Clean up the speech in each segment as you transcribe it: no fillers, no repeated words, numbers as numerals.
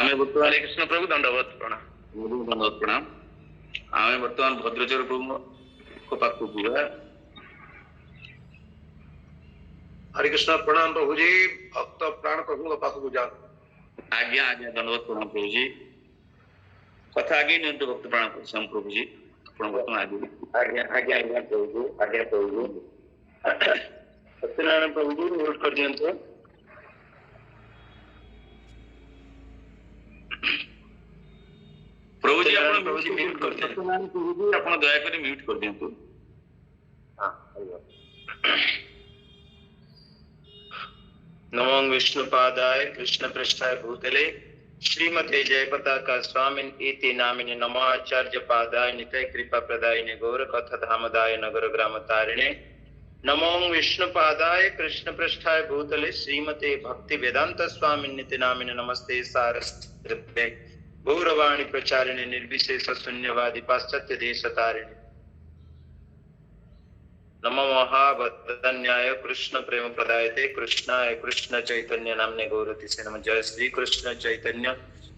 आमे बर्तमान हरे कृष्ण प्रभु दंडवत प्रणाम दंडवत प्रणाम। आमे बर्तमान भद्रचर प्रभु को पाखु बुआ हरे कृष्ण प्रणाम प्रभु जी। भक्त प्राण प्रभु को पाखु जा। आज्ञा आज्ञा दंडवत प्रणाम प्रभु जी। कथा आगे नहीं तो भक्त प्राण श्याम प्रभु जी आपण बर्तमान आगे आज्ञा आज्ञा आज्ञा प्रभु जी आज्ञा प्रभु जी। सत्यनारायण प्रभु जी म्यूट कर दियंतु। प्रभु जी आपण प्रभु जी म्यूट कर दियंतु। प्रभु जी आपण दया कर म्यूट कर दियंतु। हां नमो विष्णुपादाय कृष्ण पृष्ठाय भूतले श्रीमते जयपताका स्वामिन इति नामिने नमाचार्य पादाय नितय कृपा प्रदायिने गौर कथा धामदाय नगर ग्राम तारिणे नमो विष्णुपादाय कृष्ण पृष्ठाय भूतले श्रीमते भक्ति वेदांत स्वामिन इति नामिने नमस्ते सारस्वते गौरवाणी प्रचारिणे निर्विशेष शून्यवादी पाश्चात्य देश तारिणे नमो महावदन्याय कृष्ण प्रेम प्रदायते कृष्णाय कृष्ण चैतन्य नामने गौरतिसे नमः। जय श्री कृष्ण चैतन्य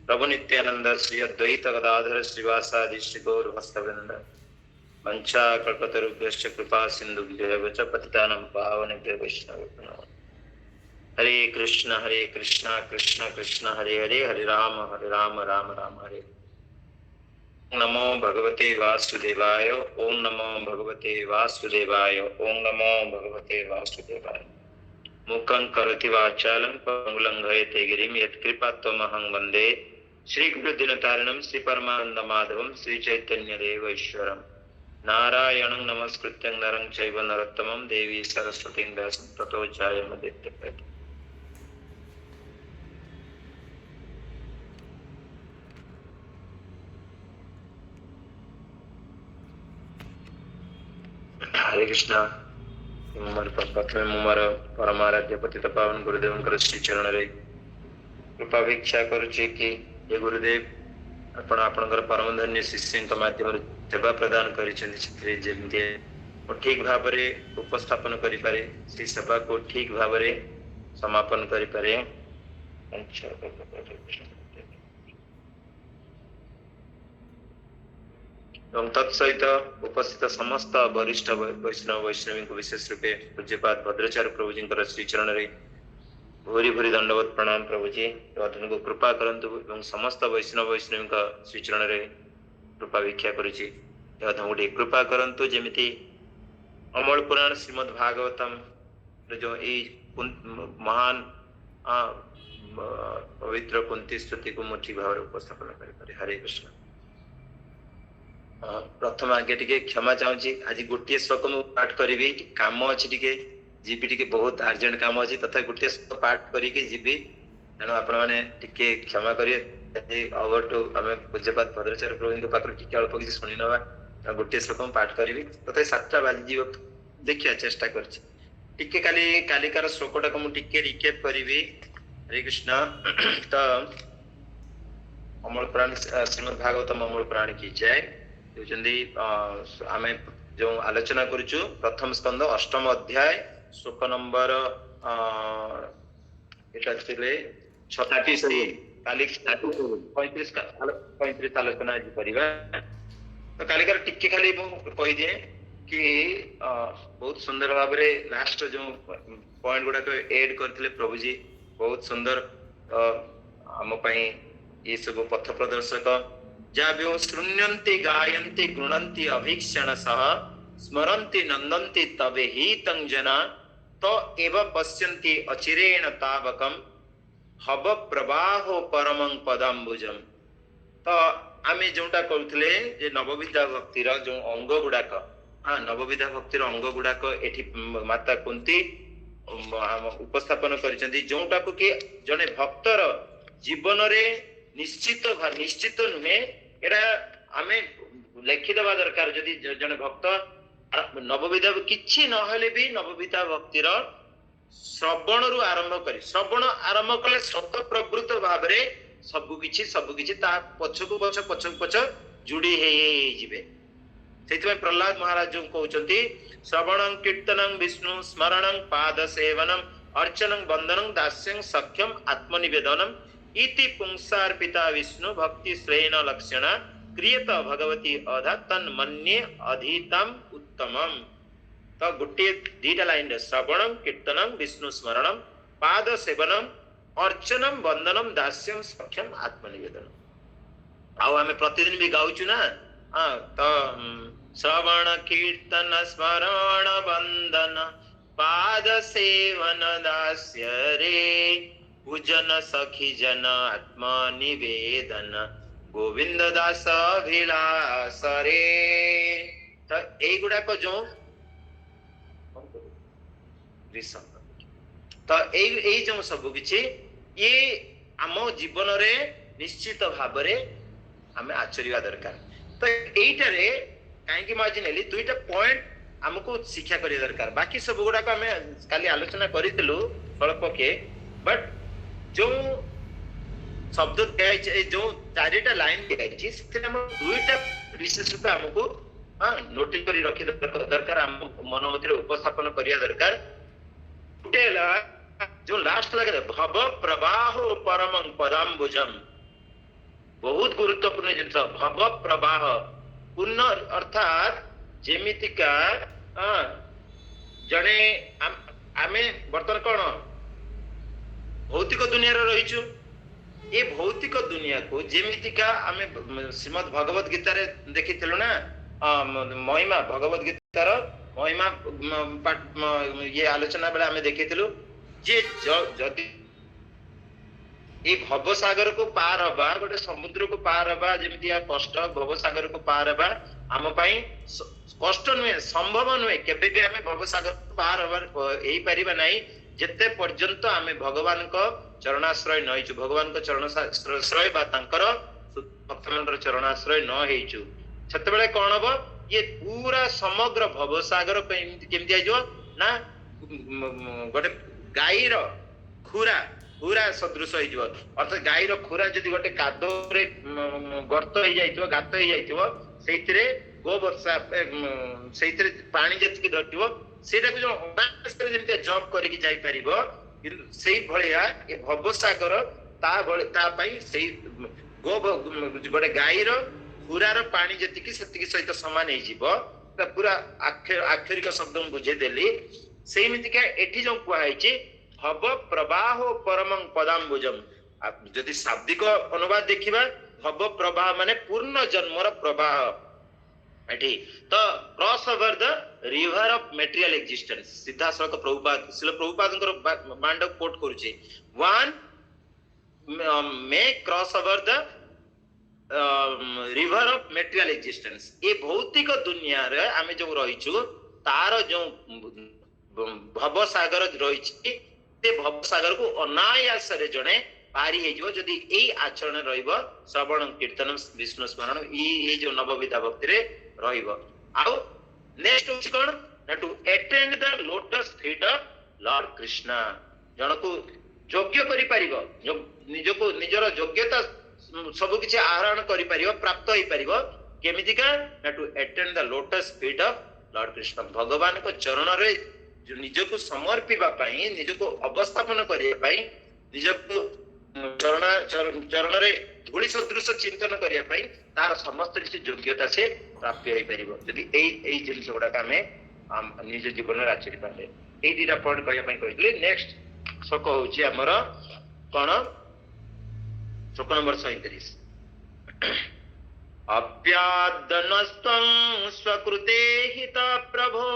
प्रभु नित्यानंद श्री अद्वैत गदाधर श्रीवासादि श्री गौर भक्तवृंद वंचा कल्पतरुभ्यश्च कृपा सिन्धुभ्यः च पतितानां पावनेभ्यो वैष्णवेभ्यो नमः। हरे कृष्ण कृष्ण कृष्ण हरे हरे हरे राम राम राम हरे। नमो भगवते वासुदेवाय ओम नमो भगवते वासुदेवाय ओम नमो भगवते वासुदेवाय। मुखं करोति वाचालं पंगुलंघयते गिरिं यत्कृपात्तमहं वन्दे श्री गुरुदिनतारिणं श्री परमानंद माधवं श्री चैतन्य देव ईश्वरं नारायणं नमस्कृत्यं नरं चैव नरोत्तमं देवी सरस्वतीं व्यासं ततो जयमुदीरयेत्। हरे कृष्ण। प्रथम मोर परमाराध्य पतित पावन गुरुदेव श्री चरण रे कृपा भिक्षा करुचे कि ये गुरुदेव आपण आपनकर परम धन्य शिष्य माध्यम सेवा प्रदान करिसेंति जेमति ठीक भाव रे उपस्थापन करि पारे से सेवा को ठीक भाव रे समापन करि पारे। तत्सहित उपस्थित समस्त वरिष्ठ वैष्णव वैष्णवी को विशेष रूपे पूज्यपाद भद्राचार्य प्रभु जी श्री चरण रे भूरी भूरी दंडवत प्रणाम प्रभु जी। को कृपा करंतु एवं समस्त वैष्णव वैष्णवी का श्री चरण रे कृपा भिक्षा करुछि गोटे कृपा करंतु जेमिति अमल पुराण श्रीमद् भागवतम जो ए महान पवित्र कुंती स्तुति को मुठी भाव उपस्थापन करि। हरे कृष्ण। प्रथम आगे टिके क्षमा चाहूँगी आज गोटे श्लोक मु पाठ करी काम अच्छी टिके जीवी टिके बहुत अर्जेंट काम अच्छी तथा गोटे श्लोक पाठ करी जीवी तेणु आपण मैंने टिके क्षमा करिए। ओवर टू आम पूज्यपाद भद्राचार्य प्रभु पाखर टिके अल्प किसी शुणी नवा गोटे श्लोक मु पाठ करी तथा 7टा बाजी देखिया चेष्टा करके कालिकार श्लोकटा को मुझे रिकेप करी। हरे कृष्ण। तो अमल प्राण श्रीमद् भागवतम अमल प्राण की जय। आमे जो आलोचना करूछु प्रथम स्कंद 8म अध्याय श्लोक नंबर एटा थिले 36 काली 35 आलोचना आज करिबा। तो कालिकार टिके खाली कहि दिए कि बहुत सुंदर भाव रे लास्ट जो पॉइंट गुडा को ऐड करथिले प्रभु जी बहुत सुंदर हम पई ये सब पथ प्रदर्शक जाव्यो शृण्यन्ति गायन्ति गृणन्ति अभीक्षण सह स्मरन्ति नन्दन्ति तबे हि तं जना तो एव पश्यन्ति अचिरेण तावकं हब प्रवाहो परमं पदाम्बुजम। तो आमे जोटा कहउथले जे नवविधा भक्तिर जो अंग गुडाक नवविधा भक्तिर अंग गुडाक एठी माता कुंती उपस्थापन करिसेंती जोटा को कि जने भक्तर जीवन रे निश्चित नुहे एरा आमे लिखि देबा दरकार। जदि जने भक्त नवविधा किछि नहले भी नवविधा भक्तिर श्रवण रु आरंभ करी श्रवण आरंभ कले सत प्रवृत्त भाव रे सब किछि ता पछकु पछ जुड़ी हे जिवे। सेति प्रहलाद महाराज जो कहउचंती श्रवणं कीर्तनं विष्णु स्मरणं पाद सेवनम अर्चनं वंदनं दास्यं सख्यम आत्मनिवेदनम इति पुंसार्पिता विष्णु भक्ति श्रेण लक्षण क्रियत भगवती अधा तन्मन्ये अधितम उत्तमम। तो गोटे दीटा लाइन श्रवणम कीर्तनम विष्णु स्मरणम पाद सेवनम अर्चनम वंदनम दास्यम सख्यम आत्मनिवेदनम। आउ आमे प्रतिदिन भी गाउछु ना। हाँ तो श्रवण कीर्तन स्मरण वंदन पाद सेवन दास्य रे पूजन सखी जन आत्मनिवेदन गोविंद दास अभिलाष रे। तो एगुड़ा को जो तो एई जो सब किछि ये आम जीवन रे निश्चित भाव रे आमे आचरिया दरकार। तो एइटारे काहेकि म आज नेली दुईटा पॉइंट हमको शिक्षा करिया दरकार। बाकी सब गुडा को आमे काली आलोचना करितलु अल्प के बट जो शब्द जो चारिटा लाइन दिखाई से दुईटा विशेषता हमको नोटिस करी रखी दरकार हम मन मध्य उपस्थापन करिया दरकार। जो लास्ट लगे भव प्रवाह परमं पदाम्बुजम बहुत गुरुत्वपूर्ण जिनस भव प्रवाह पूर्ण अर्थात जेमितिका जड़े आमे बर्तमान कौन भौतिक दुनिया रहीचु ये भौतिक दुनिया को जेमितिका आमे श्रीमद् भगवत गीता रे देखिथिलु ना महिमा भगवत गीतार महिमा ये आलोचना बेला आमे देखिथिलु जे जदि ये भव सागर को पार हबा गोटे समुद्र को पार हबा जेमिति कष्ट भव सागर को पार हबा आम पई कष्ट नुहे संभव नुहे केबे भी आमे भव सागर को पार हबा एई परिबा नाही जेते पर्यंत आमे भगवान को चरणाश्रय नहिचु भगवान को चरणाश्रय बा तांकर भक्तमानकर चरणाश्रय न हेइचु सेते बेले कोन हबो ये पूरा समग्र भव सागर केमति आइजो ना गोटे गाईर खुरा पूरा सदृश हो अर्थात गाईर खुरा जदि गोटे कादरे गर्त हो जाइथिबो गात हो जाइथिबो सेइथिरे गोवर्षा सेइथिरे पानी जति धरथिबो सेटा को जो अनायासरे जेमति जंप करके जाई परिबो सेई भलिया ए भवसागर ता पई सेई गोटे गाईर खुरार पानी जति सेतिकी सहित समान हो जिवो पूरा आक्षरिक शब्द बुझे देली सेमितिका एठी जो कुआ हैछि भव प्रवाह परमं पदाम्बुजम। जदि शाब्दिक अनुवाद देखिबा भव प्रवाह माने पूर्ण जन्मर प्रवाह एठी तो cross over the river of material existence सीधा सड़क प्रभुपाद श्रील प्रभुपादଙ୍କର मांड कोट करूची one may cross over the river of material existence ये भौतिक दुनिया रे आमे जो रहिछु तार जो भव सागर रहिछि ते भव सागर को अनायास रे जणे पारी हे जिवो जदी एई आचरण रहइबो श्रवण कीर्तन विष्णु स्मरण ई जो नवविधा भक्ति रे रहइबो। आउ नेक्स्ट होछि कोन ना to attend the lotus feet of lord Krishna जण को योग्य करि परिबो जो निजको निजर योग्यता सब किछि आहरण करि परिबो प्राप्त होई परिबो केमितिका ना to attend the lotus feet of lord Krishna भगवान को चरण रे जो निजको समर्पिबा पई निजको अवस्थापन करिया पई निजको चरण रे धूली सदृश चिंतन करिया पई तार समस्त किछि योग्यता से प्राप्त होई परिबो जदि एई जिनिस गुडा कामे निज जीवन रे आचरि पाले एई दिटा पॉइंट करिया पई कहितले। नेक्स्ट शोक होछि हमर कोन शोक नंबर 37 अप्यादनस्तं स्वकृते हित प्रभो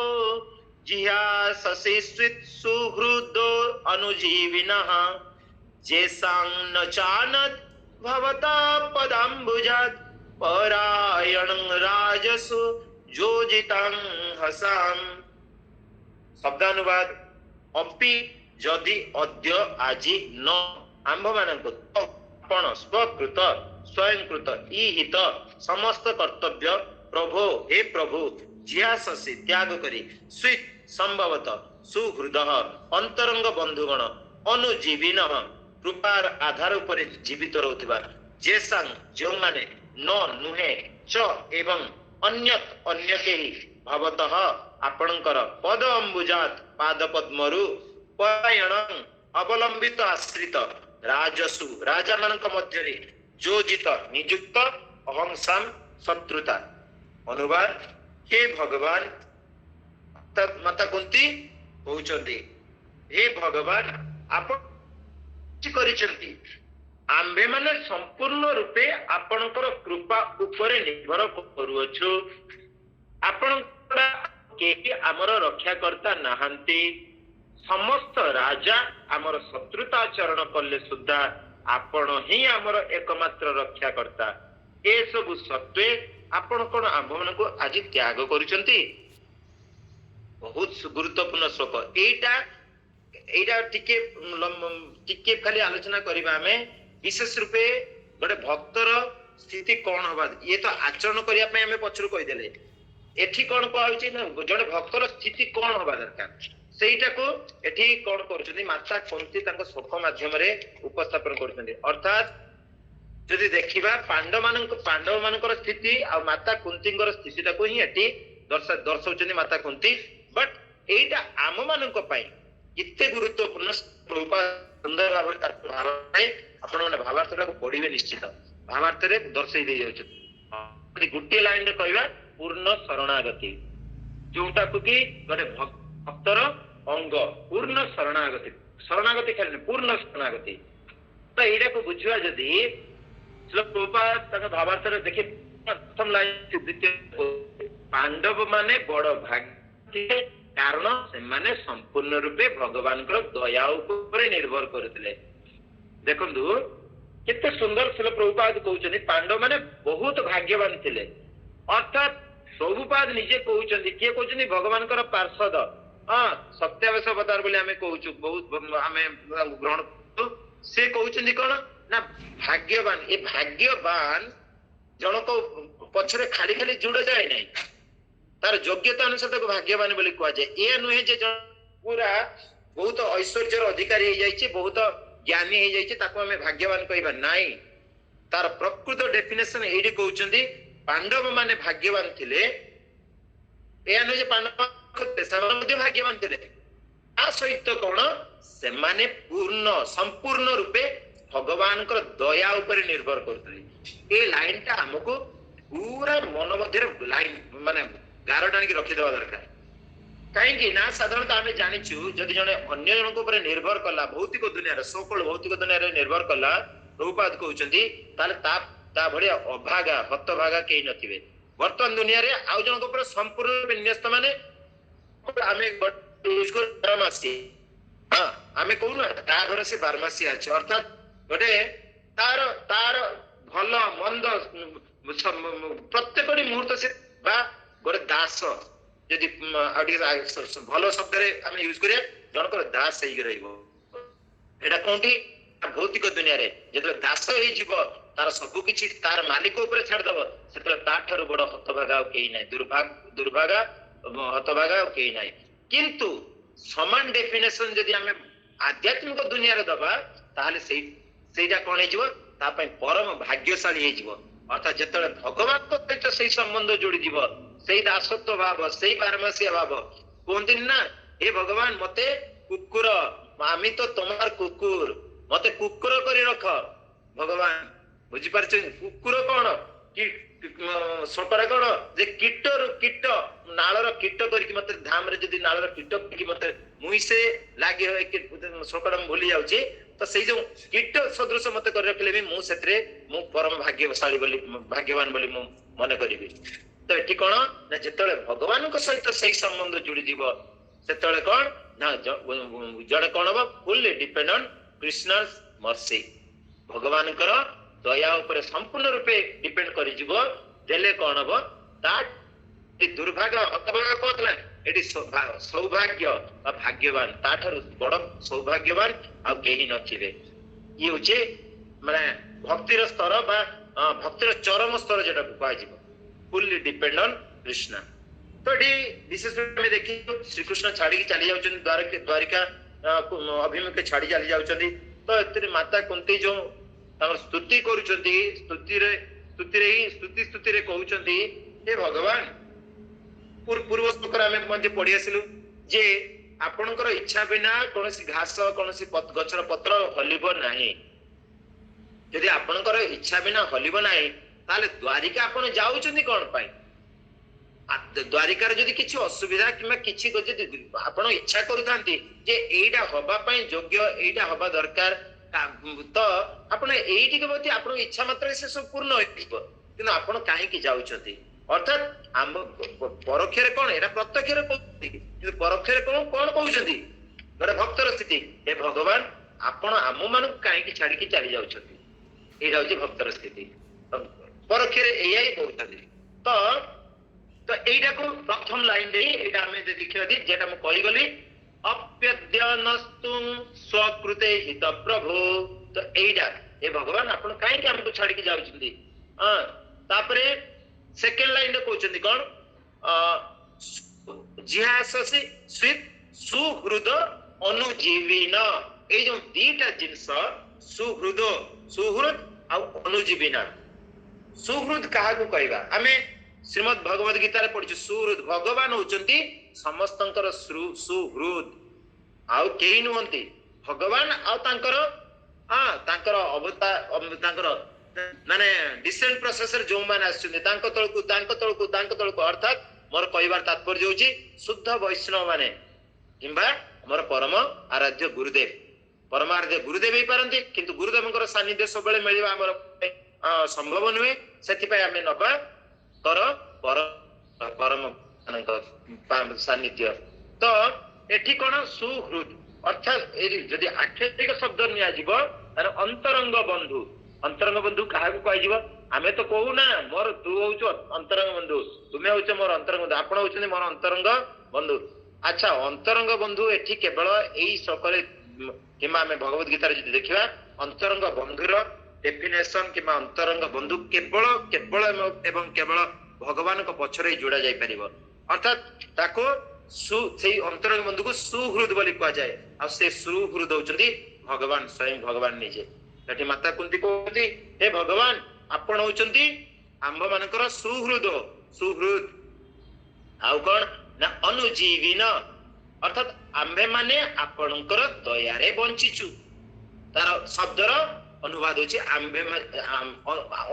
जिहाससिस्वित सुहृदो अनुजीविनः जेसां न चानत् भवता पदाम्बुजात् परायणं राजसु योजितं हसाम। शब्दानुवाद अपि जदि अद्य आजि न आम्भ मानक आपण स्वकृत स्वयंकृत ई हित समस्त कर्तव्य प्रभो हे प्रभु जिहासि त्याग करी स्वित संभवत सुहृद अंतरंग बंधुगण अनुजीविन कृपार आधार उपरे जीवित रहउथिबा जेसां जो माने न नुहे च एवं अन्यत अन्य केही भवतः आपणकर पद अंबुजात पाद पद्मरु परायण अवलंबित आश्रित राजसु राजा मानक मध्य योजित नियुक्त अहंसाम शत्रुता। अनुवाद हे भगवान माता कुंती कहउचंदी हे भगवान आपण करिसंती आम्भे माने संपूर्ण रूपे आपणकर कृपा उपरे निर्भर करूछु। आपण केही आमर रक्षाकर्ता नाहंती। समस्त राजा आमर शत्रुता आचरण कले सुद्धा आपण ही आमर एकमात्र रक्षाकर्ता। ए सब सत्वे आपण कोन आम्भ मन को आज त्याग करूचंती। बहुत गुरुत्वपूर्ण श्लोक एटा एटा टिके खाली आलोचना करिबा हमें विशेष रूपे गोटे भक्तर स्थिति कौन हबा ये तो आचरण करिया पे हमें पछरु कहि देले एठी कोन कहउची ना जड़े भक्तर स्थिति कौन हबा दरकार सेटा को एठी कोन करूछथि माता कुंती तांको शोक माध्यम रे उपस्थापन करूछथि। अर्थात जदि देखिबा पांडव मानकर स्थिति आ माता कुंतीकर स्थितिटा को ही एठी दर्शाउछथि माता कुंती। बट एटा आम मानक पई इत्ते गुरुत्वपूर्ण सुंदर भाव आपण माने भावार्थटा को पढिबे निश्चित। भावार्थ रे दर्शाई दे जाउछ गोटे लाइन रे कहबा पूर्ण शरणागति जोटा को कि गोटे भक्तर अंग पूर्ण शरणागति शरणागति खाली पूर्ण शरणागति। तो एटा को बुझिबा जदी श्लोक प्रभुपाद तक भावार्थ रे देखि प्रथम लाइन द्वितीय पांडव माने बड़ भाग्य कारण से माने संपूर्ण रूपे भगवान दया उपरे निर्भर करथिले। देखंतु केते सुंदर श्री प्रभुपाद कहउछनि पांडव माने बहुत भाग्यवान थिले। अर्थात प्रभुपाद निजे कहउछनि के कहउछनि भगवान कर पार्षद हां सत्यावेश अवतार बोली हमें कहउछु बहुत हमें ग्रहण से कहउछनि कोन ना भाग्यवान। ए भाग्यवान जनको पछरे खाली खाली जुड़ जाय नै तार योग्यता अनुसार भाग्यवान बोली कह जाए। ये नुहे जे पूरा बहुत ऐश्वर्य अधिकारी हो जाइए बहुत ज्ञानी हो जाइए ताको हमें भाग्यवान कहबा नाही। तार प्रकृत डेफिनेशन एडी कहउचंदी पांडव माने भाग्यवान थिले। ए नुहे जे पांडव मध्ये भाग्यवान थिले आ सहित कोन से माने पूर्ण संपूर्ण रूपे भगवान कर दया ऊपर निर्भर करथले। ए लाइन ता हमको पूरा मन मध्य लाइन माने गार टाणी रखिदेवा दरकार कहीं ना साधारणतः आम जाचु जदि जड़े अन्य जन निर्भर कला भौतिक दुनिया सोकल भौतिक दुनिया निर्भर कला प्रभुपाद कहते भाया अभागा हतभागा कहीं नथिबे। वर्तमान दुनिया रे आउ जन संपूर्ण न्यस्त माने बारमासी हाँ आम कहूना ता घर से बारमासी अच्छे अर्थात गोटे तार तार भल मंद प्रत्येक मुहूर्त से गोटे दास जदि भल शब्द आम यूज करिया जनकर दास एटा कोंठी भौतिक दुनिया रे जतले दास तार सब किछि तार मालिक ऊपर छाड़ दब सेतले ता ठारू बड़ हतभागा केही नै दुर्भागा हतभागा केही नै। किंतु समान डेफिनेशन जदि आम आध्यात्मिक दुनिया रे दबा ताले सेटा कोन हे जिवो ता पय परम भाग्यशाली हे जिवो। अर्थात जतले भगवान को सहित सही संबंध जोड़ी जीव से दासत्व भाव से पारमासिया भाव कहते ना हे भगवान मते कुकुर आमी तो तुम्हार कुकुर मते कुकुर करी रख भगवान बुझी पारछ कुकुर कौन कि सपरा कौन जे कीट कीट नालर कीट करके मते धाम रे जदी नालर कीट करके मते मुई से लागे होय कि सपरा भूली जाउची तो से जो कीट सदृश मते कर रखले भी मु सेतरे मु परम भाग्यशाली बोली भाग्यवान बोली मु मन करिबी। तो एठी कोन ना जेतले भगवान को सहित सही संबंध जुड़ी जीव सेतले कोन ना जड़े कोन हो fully depend on Krishna's mercy भगवान कर दया ऊपर संपूर्ण रूपे डिपेंड करि जीव देले कोन हो ता दुर्भाग्य हतभाग्य कहतला एटी सौभाग्य भाग्यवान ताठारु बड़ सौभाग्यवान आ केही नथिबे। ये होचे माने भक्तिर स्तर बा भक्तिर चरम स्तर जेटा कह जीव फुल्ली डिपेंड ऑन कृष्ण। तो एटी विशेष रूप में देखि श्री कृष्ण छाड़ी की चली जाउछन द्वारिका अभिमुखे छाड़ी चली जाउछन। तो एतरे माता कुंती जो तार स्तुति करूछंती स्तुति रे कहउछंती हे भगवान पूर्व श्लोक रे पढ़ी आसिलु जे आपणकर इच्छा बिना कौन घास कौन गछर पत्र हलिब नाही ଯଦି ଆପଣଙ୍କର ଇଚ୍ଛା ବିନା ହଲିବ ନାହିଁ ତାହେଲେ ଦ୍ୱାରିକା ଆପଣ ଯାଉଛନ୍ତି କଣ ପାଇଁ? ଦ୍ୱାରିକାରେ ଯଦି କିଛି ଅସୁବିଧା କିମ୍ବା କିଛି ଯଦି ଆପଣ ଇଚ୍ଛା କରୁଥାନ୍ତି ଯେ ଏଇଟା ହବା ପାଇଁ ଯୋଗ୍ୟ, ଏଇଟା ହବା ଦରକାର, ତ ଆପଣ ଏଇଠିକି ପ୍ରତି ଆପଣଙ୍କ ଇଚ୍ଛା ମାତ୍ରାରେ ସେ ସବୁ ପୂର୍ଣ୍ଣ ହେଇଯିବ। କିନ୍ତୁ ଆପଣ କାହିଁକି ଯାଉଛନ୍ତି? ଅର୍ଥାତ ଆମ ପରୋକ୍ଷରେ କଣ, ଏଇଟା ପ୍ରତ୍ୟକ୍ଷରେ କହୁଛନ୍ତି, କିନ୍ତୁ ପରୋକ୍ଷରେ କଣ କଣ କହୁଛନ୍ତି? ଗୋଟେ ଭକ୍ତର ସ୍ଥିତି, ହେ ଭଗବାନ ଆପଣ ଆମ ମାନଙ୍କୁ କାହିଁକି ଛାଡିକି ଚାଲି ଯାଉଛନ୍ତି? ଏଇଟା ହଉଛି ଭକ୍ତର ସ୍ଥିତି। ପରୋକ୍ଷରେ ଏଇଆ ହିଁ କହୁଛନ୍ତି। ତ ଏଇଟାକୁ ପ୍ରଥମ ଲାଇନରେ ଏଇଟା ଆମେ ଦେଖିବା ଯେଟା ମୁଁ କହିଗଲି, ଅପ୍ୟଦ୍ୟନସ୍ତୁ ସ୍ୱକୃତେ ହିତ ପ୍ରଭୁ। ତ ଏଇଟା, ଏ ଭଗବାନ ଆପଣ କାହିଁକି ଆମକୁ ଛାଡିକି ଯାଉଛନ୍ତି? ତାପରେ ସେକେଣ୍ଡ ଲାଇନରେ କହୁଛନ୍ତି କଣ, ଜିହାସସି ସ୍ୱିତ୍ ସୁହୃଦ ଅନୁଜୀବିନ। ଏଇ ଯୋଉ ଦିଟା ଜିନିଷ, ସୁହୃଦ, ସୁହୃଦ ଆଉ ଅନୁଜୀବିନା। ସୁହୃଦ କାହାକୁ କହିବା? ଆମେ ଶ୍ରୀମଦ୍ ଭଗବତ ଗୀତାରେ ପଢିଛୁ ସୁହୃଦ, ଭଗବାନ ହଉଛନ୍ତି ସମସ୍ତଙ୍କର ସୁହୃଦ, ଆଉ କେହି ନୁହନ୍ତି। ଭଗବାନ ଆଉ ତାଙ୍କର ତାଙ୍କର ମାନେ ଡିସେଣ୍ଟ ପ୍ରୋସେସରେ ଯୋଉମାନେ ଆସିଛନ୍ତି ତାଙ୍କ ତଳକୁ ଅର୍ଥାତ ମୋର କହିବାର ତାତ୍ପର୍ଯ୍ୟ ହଉଛି ଶୁଦ୍ଧ ବୈଷ୍ଣବ ମାନେ କିମ୍ବା ଆମର ପରମ ଆରାଧ୍ୟ ଗୁରୁଦେବ। ପରମ ଆରାଧ୍ୟ ଗୁରୁଦେବ ହେଇପାରନ୍ତି, କିନ୍ତୁ ଗୁରୁଦେବଙ୍କର ସାନ୍ନିଧ୍ୟ ସବୁବେଳେ ମିଳିବା ଆମର ସମ୍ଭବ ନୁହେଁ। ସେଥିପାଇଁ ଆମେ ନବା ପରମ ସାନ୍ନିଧ୍ୟ। ତ ଏଠି କଣ, ସୁହୃଦ ଅର୍ଥାତ ଯଦି ଆକ୍ଷରିକ ଶବ୍ଦ ନିଆଯିବ ତାର ଅନ୍ତରଙ୍ଗ ବନ୍ଧୁ। ଅନ୍ତରଙ୍ଗ ବନ୍ଧୁ କାହାକୁ କୁହାଯିବ? ଆମେ ତ କହୁନା ମୋର ତୁ ହଉଛୁ ଅନ୍ତରଙ୍ଗ ବନ୍ଧୁ, ତୁମେ ହଉଛ ମୋର ଅନ୍ତରଙ୍ଗ ବନ୍ଧୁ, ଆପଣ ହଉଛନ୍ତି ମୋର ଅନ୍ତରଙ୍ଗ ବନ୍ଧୁ। ଆଚ୍ଛା, ଅନ୍ତରଙ୍ଗ ବନ୍ଧୁ ଏଠି କେବଳ ଏଇ ଶ୍ଲୋକରେ କିମ୍ବା ଆମେ ଭଗବତ ଗୀତାରେ ଯଦି ଦେଖିବା, ଅନ୍ତରଙ୍ଗ ବନ୍ଧୁର ଡେଫିନେସନ କିମ୍ବା ଅନ୍ତରଙ୍ଗ ବନ୍ଧୁ କେବଳ ଏବଂ କେବଳ ଭଗବାନଙ୍କ ପଛରେ ଯୋଡା ଯାଇପାରିବ। ଅର୍ଥାତ ତାକୁ ସେଇ ଅନ୍ତରଙ୍ଗ ବନ୍ଧୁକୁ ସୁହୃଦ ବୋଲି କୁହାଯାଏ। ଆଉ ସେ ସୁହୃଦ ହଉଛନ୍ତି ଭଗବାନ, ସ୍ୱୟଂ ଭଗବାନ ନିଜେ। ସେଠି ମାତା କୁନ୍ତି କହୁଛନ୍ତି, ହେ ଭଗବାନ ଆପଣ ହଉଛନ୍ତି ଆମ୍ଭ ମାନଙ୍କର ସୁହୃଦ। ଆଉ କଣ ନା ଅନୁଜୀବିନ, ଅର୍ଥାତ ଆମ୍ଭେ ମାନେ ଆପଣଙ୍କର ଦୟାରେ ବଞ୍ଚିଛୁ। ତାର ଶବ୍ଦର ଅନୁବାଦ ହଉଛି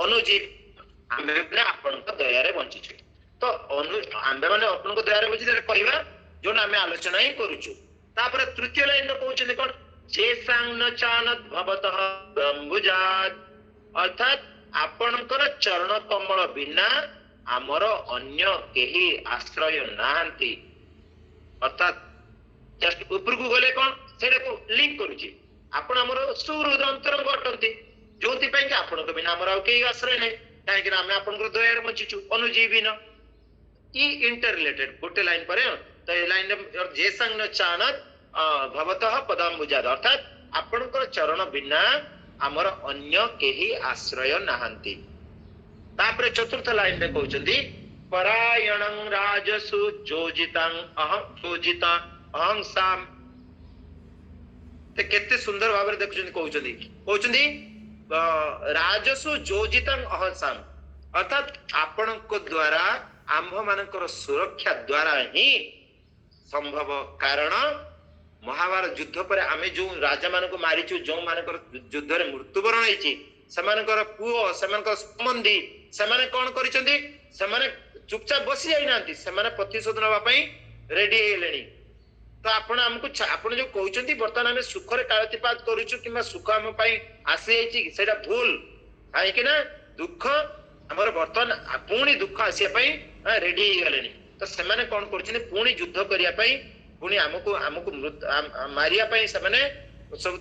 ଅନୁଜୀବ, ଆମ୍ଭେ ମାନେ ଆପଣଙ୍କ ଦୟାରେ ବଞ୍ଚିଛୁ। ତ ଆମ୍ଭେ ମାନେ ଆପଣଙ୍କ ଦୟାରେ ବଞ୍ଚିଛୁ କହିବା ଯୋଉଟା ଆମେ ଆଲୋଚନା ହିଁ କରୁଛୁ। ତାପରେ ତୃତୀୟ ଲାଇନରେ କହୁଛନ୍ତି କଣ, ଅର୍ଥାତ ଆପଣଙ୍କର ଚରଣ କମଳ ବିନା ଆମର ଅନ୍ୟ କେହି ଆଶ୍ରୟ ନାହାନ୍ତି। ଅର୍ଥାତ ଜଷ୍ଟ ଉପରକୁ ଗଲେ କଣ, ସେଇଟାକୁ ଲିଙ୍କ କରୁଛି, ଆପଣ ଆମର ସୁହୃଦ ଅନ୍ତରଙ୍ଗ ଅଟନ୍ତି, ଯୋଉଥିପାଇଁ କି ଆପଣଙ୍କ ବିନା ଆମର ଆଉ କେହି ଆଶ୍ରୟ ନାହିଁ, କାହିଁକି ନା ଆମେ ଆପଣଙ୍କର ଦୟାରେ ବଞ୍ଚିଛୁ। ଅନୁଜୀବିନ ଇ ଇଣ୍ଟର ରିଲେଟେଡ ଗୋଟେ ଲାଇନ ପରେ। ତ ଏ ଲାଇନରେ ଯେ ସାଙ୍ଗ ଚାଣତ ଭବତଃ ପଦାମ୍ବୁଜାତ, ଅର୍ଥାତ ଆପଣଙ୍କର ଚରଣ ବିନା ଆମର ଅନ୍ୟ କେହି ଆଶ୍ରୟ ନାହାନ୍ତି। ତାପରେ ଚତୁର୍ଥ ଲାଇନରେ କହୁଛନ୍ତି, ପରାୟଣଂ ରାଜସୁ ଯୋଜିତାଂ ଅହଂସାମ୍। କେତେ ସୁନ୍ଦର ଭାବରେ ଦେଖୁଛନ୍ତି, କହୁଛନ୍ତି ରାଜସୁ ଯୋଜିତାଂ ଅହଂସାମ୍, ଅର୍ଥାତ ଆପଣଙ୍କ ଦ୍ଵାରା ଆମ୍ଭ ମାନଙ୍କର ସୁରକ୍ଷା ଦ୍ଵାରା ହିଁ ସମ୍ଭବ। କାରଣ ମହାଭାରତ ଯୁଦ୍ଧ ପରେ ଆମେ ଯୋଉ ରାଜା ମାନଙ୍କୁ ମାରିଛୁ, ଯୋଉମାନଙ୍କର ଯୁଦ୍ଧରେ ମୃତ୍ୟୁବରଣ ହେଇଛି, ସେମାନଙ୍କର ପୁଅ, ସେମାନଙ୍କର ସମ୍ବନ୍ଧୀ, ସେମାନେ କଣ କରିଛନ୍ତି? ସେମାନେ ଚୁପଚାପ ବସି ଯାଇନାହାନ୍ତି, ସେମାନେ ପ୍ରତିଶୋଧ ନେବା ପାଇଁ ରେଡି ହେଇଗଲେଣି। ତ ଆପଣ ଯୋଉ କହୁଛନ୍ତି ବର୍ତ୍ତମାନ ଆମେ ସୁଖରେ କାଳତିପାତ କରୁଛୁ କିମ୍ବା ସୁଖ ଆମ ପାଇଁ ଆସିଯାଇଛି, ସେଇଟା ଭୁଲ। କାହିଁକି ନା ଦୁଃଖ ଆମର ବର୍ତ୍ତମାନ ପୁଣି ଦୁଃଖ ଆସିବା ପାଇଁ ରେଡି ହେଇଗଲେଣି। ତ ସେମାନେ କଣ କରୁଛନ୍ତି? ପୁଣି ଯୁଦ୍ଧ କରିବା ପାଇଁ, ପୁଣି ଆମକୁ ମାରିବା ପାଇଁ ସେମାନେ ସବୁ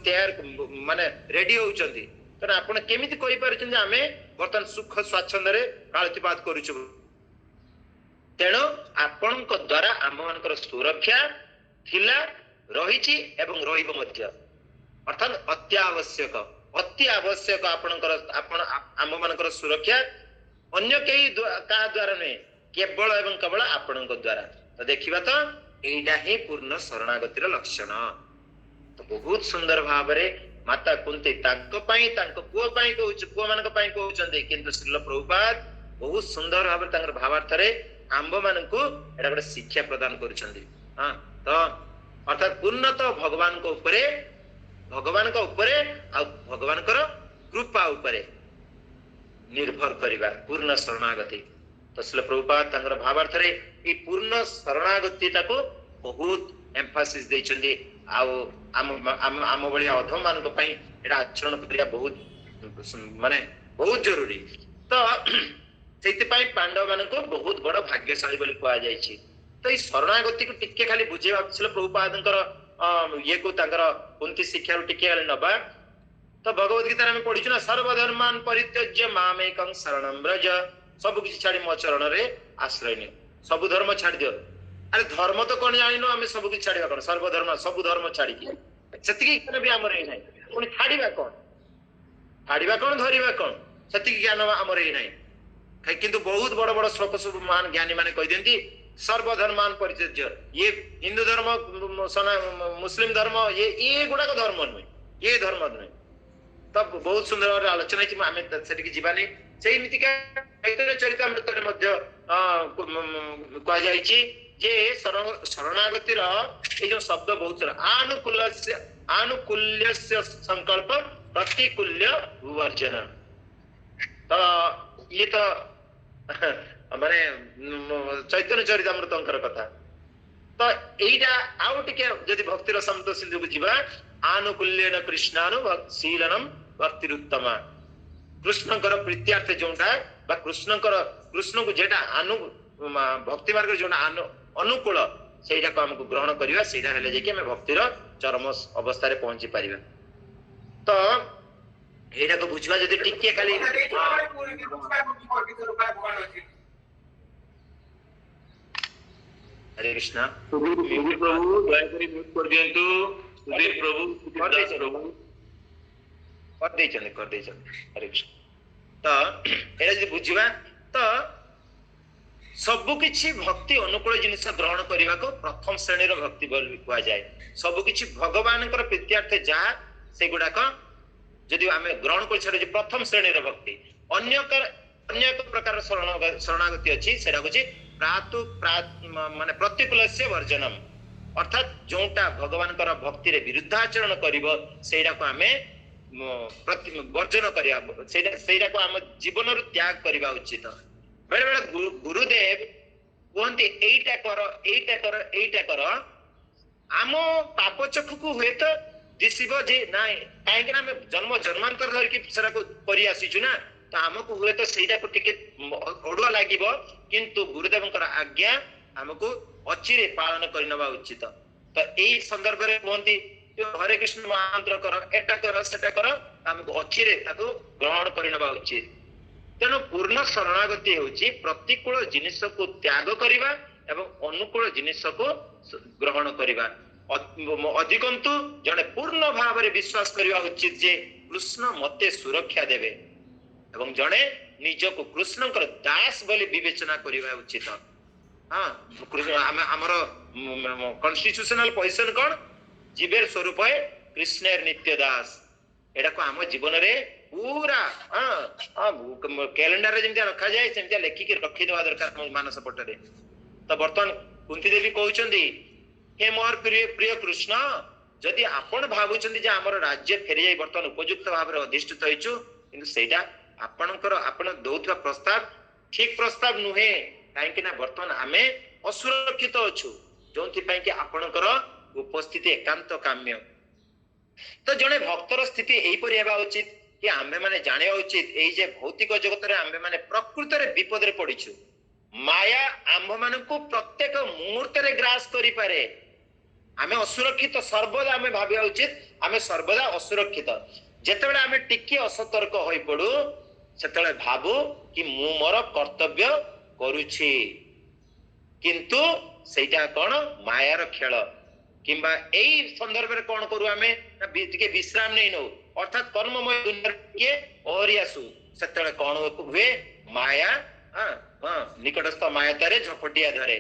ମାନେ ରେଡି ହଉଛନ୍ତି। ତେଣୁ ଆପଣ କେମିତି କହିପାରୁଛନ୍ତି ଆମେ ବର୍ତ୍ତମାନ ସୁଖ ସ୍ୱାଚ୍ଛନ୍ଦ୍ୟରେ କାଳତିପାତ କରୁଛୁ? ତେଣୁ ଆପଣଙ୍କ ଦ୍ଵାରା ଆମ ମାନଙ୍କର ସୁରକ୍ଷା ଥିଲା, ରହିଛି ଏବଂ ରହିବ ମଧ୍ୟ। ଅର୍ଥାତ ଅତି ଆବଶ୍ୟକ ଆମ ମାନଙ୍କର ସୁରକ୍ଷା ଅନ୍ୟ କେହି କାହା ଦ୍ଵାରା ନୁହେଁ, କେବଳ ଏବଂ କେବଳ ଆପଣଙ୍କ ଦ୍ଵାରା। ତ ଦେଖିବା ତ ଏଇଟା ହିଁ ପୂର୍ଣ୍ଣ ଶରଣାଗତିର ଲକ୍ଷଣ। ତ ବହୁତ ସୁନ୍ଦର ଭାବରେ ମାତା କୁନ୍ତି ତାଙ୍କ ପାଇଁ, ତାଙ୍କ ପୁଅ ପାଇଁ ପୁଅ ମାନଙ୍କ ପାଇଁ କହୁଛନ୍ତି, କିନ୍ତୁ ଶ୍ରୀଲ ପ୍ରଭୁପାଦ ବହୁତ ସୁନ୍ଦର ଭାବରେ ତାଙ୍କର ଭାବାର୍ଥରେ ଆମ୍ଭ ମାନଙ୍କୁ ଏଟା ଗୋଟେ ଶିକ୍ଷା ପ୍ରଦାନ କରୁଛନ୍ତି। ତ ଅର୍ଥାତ ପୂର୍ଣ୍ଣତଃ ଭଗବାନଙ୍କ ଉପରେ ଆଉ ଭଗବାନଙ୍କର कृपा उपरे निर्भर करिबा पूर्ण शरणागति तो श्रील प्रभुपाद तांकर भावार्थ रे ई पूर्ण शरणागति ताको बहुत एम्फासिस दैछन्ती आउ आम भली अधम मान पई एटा आचरण करिया बहुत माने बहुत जरूरी तो सेति पई पांडव मान को बहुत बड़ भाग्यशाली बोली कहा जायछि तो ई शरणागति को टिके खाली बुझेबा श्रील प्रभुपादंकर ये को तांकर कुंती शिक्षा टिके खाली नबा तो भगवत गीता में पढ़ी ना सर्वधर्मान परित्यज्य मामेकं शरणं व्रज सब किछि छाड़ी मो चरण रे आश्रय नि सब धर्म छाड़ी दियो अरे धर्म तो कोन जानिनो हमें सब किछि छाड़ीबा कोन सर्वधर्म सब धर्म छाड़ी के सेतिकी ज्ञान भी हमर ए नै कोन छाड़ीबा कोन धरिबा कोन सेतिकी ज्ञान हमर ए नै किंतु बहुत बड़ बड़ श्लोक सब मान ज्ञानी माने कहि देंती सर्वधर्मान परित्यज्य ये हिंदू धर्म मुस्लिम धर्म ये गुडा को धर्म नुय ये धर्म नुय तब बहुत सुंदर आलोचना है आमे सेटिक जीवानी सेही मितिका चैतन्य चरितामृत रे मध्य कहा जायछि जे शरणागति रो ए जो शब्द बहुत सारा आनुकूल्यस्य संकल्प प्रतिकूल्य वर्जन तो ये तो माने चैतन्य चरितामृत अंकर कथा तो एटा आउ टिके जदि भक्ति र समुद्र सिंधु बुझिबा आनुकूल्यन कृष्णानुशीलनम भक्तिरुत्तमा कृष्णकर प्रीत्यार्थ जोंटा बा कृष्ण को जेटा भक्ति मार्ग जोंटा अनुकूल सेटा को हमको ग्रहण करिवा सेटा हेले जे कि हम भक्ति रो चरम अवस्था रे पहुंची परिबा तो एटा को बुझवा जदि टिके खाली हरे कृष्णा सुधीर प्रभु दया करी म्यूट कर दियंतु सुधीर प्रभु कर दे हरे कृष्ण तो एटा जदि बुझिबा तो सबु किछि भक्ति अनुकूल जिनिस ग्रहण करिवा को प्रथम श्रेणी रो भक्ति बोली कुआ जाय सबु किछि भगवानकर प्रीत्यार्थ जा से गुडा को जदि आमे ग्रहण कर छरे प्रथम श्रेणी रो भक्ति अन्य एक प्रकार शरणागति अछि सेटा होछि माने प्रतिकूलस्य वर्जनम अर्थात जोटा भगवान कर भक्ति रे विरुद्धाचरण करिवो सेटा को आमे वर्जन करिया सेटा को हम जीवन रु त्याग करिवा उचित बेले बेले गुरुदेव कहते एटा कर आम पाप चक्षु को हुए तो दिशिब जे नाइ काहेकि ना जन्म जन्मांतर धरिकी सेटा को करि आसीछु ना तो हमको हुए तो सेटा को टिके ओडुआ लागिबो किंतु गुरुदेवंकर आज्ञा हमको अचिरे पालन करिनबा उचित तो एई संदर्भ रे कहंती हरे कृष्ण मंत्र कर एटा कर सेटा कर हमको अचिरे ताको ग्रहण करिनबा उचित तेणु पूर्ण शरणागति होची प्रतिकूल जिनिस को त्याग करिबा एवं अनुकूल जिनिस को ग्रहण करिबा अधिकंतु जने पूर्ण भाव रे विश्वास करिबा उचित जे कृष्ण मते सुरक्षा देबे एवं जने निज को कृष्णकर दास बोली विवेचना करिबा उचित हां हमर कॉन्स्टिट्यूशनल पोजीशन कोन जीवेर स्वरूप है कृष्णेर नित्य दास एटा को हम जीवन रे पूरा कैलेंडर रे जेमतिया रखा जाय सेमतिया लेखि के रखि देवा दरकार मानस पटरे तो वर्तमान कुंती देवी कहउचंदी हे मोर प्रिय कृष्ण जदि आपण भाबुचंदी जे हमर राज्य फेरि जाय वर्तमान उपयुक्त भाव रे अधिष्ठित होइछु किंतु सेटा आपण दौथवा प्रस्ताव ठीक प्रस्ताव नुहे काहे कि ना वर्तमान आमे असुरक्षित अछु जोंथि पई कि आपणकर उपस्थिति एकांत काम्य तो जने भक्तर स्थिति एई परि हेबा उचित कि आमे माने जाने उचित एई जे भौतिक जगत रे आमे माने प्रकृति रे विपद रे पडिछु माया आम्भ मानकु प्रत्येक मुहूर्त रे ग्रास करि पारे आमे असुरक्षित सर्वदा आमे भाबिया उचित आमे सर्वदा असुरक्षित जेतेबेले आमे टिके असतर्क होई पडू सेतेबेले भाबू कि मु मोर कर्तव्य करूछि किंतु सेटा कोन मायार खेल किंबा एई संदर्भ रे कोन करू आमे टिके विश्राम नै नो अर्थात कर्ममय दुनिया के ओरियासु सेतेबेले कोन हुए माया निकटस्थ माया तारे झपटिया धरे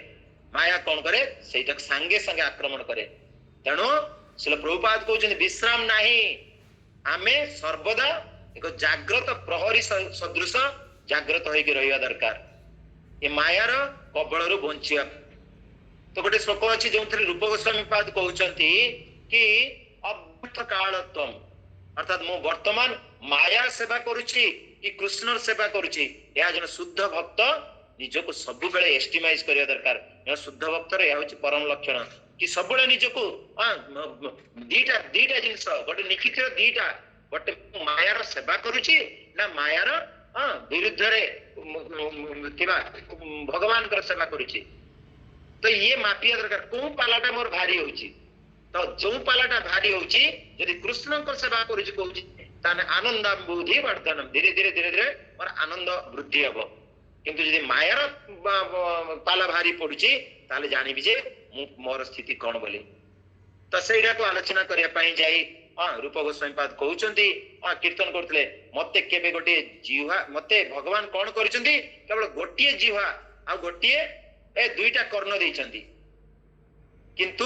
माया कोन करे सेटा संगे संगे आक्रमण करे तेणु श्रील प्रभुपाद कहउछन विश्राम नाही आमे सर्वदा एक जागृत प्रहरी सदृश जागृत होई के रहिया दरकार ए मायार कबळ रु बंचिया तो गोटे श्लोक अछि जोंथरे रूप गोस्वामी पाद कहउछंती कि अभूत कालत्वम अर्थात मो वर्तमान माया सेवा करुछि कि कृष्ण सेवा करुछि या जन शुद्ध भक्त निजको सब बेले एस्टिमाइज करिया दरकार। या शुद्ध भक्त रे होछि परम लक्षण कि सब बेले निजको दीटा दीटा जिंस गोटे निखित दीटा गोटे मायार सेवा करुछि ना मायार विरुद्ध रे किबा भगवान कर सेवा करुछि। तो ये मापिया दरकार को पालाटा मोर भारी होछि। तो जो पालाटा भारी होछि यदि कृष्ण को सेवा करुछि कहउछि ताने आनंद बुद्धि वर्धन धीरे धीरे धीरे धीरे मोर आनंद वृद्धि हबो। किंतु यदि मायार पाला भारी पड़ुछि ताले जानिबि जे मोर स्थिति कोन बोली। तो सेइरा को आलोचना करिया पई जाई रूप गोस्वामी पाद कहउचंती कीर्तन करथिले मते केबे गोटे जीवा मते भगवान कोन करिसंती केवल गोटिए जीवा आ गोटिए ए दुईटा कर्ण दैचंती। किंतु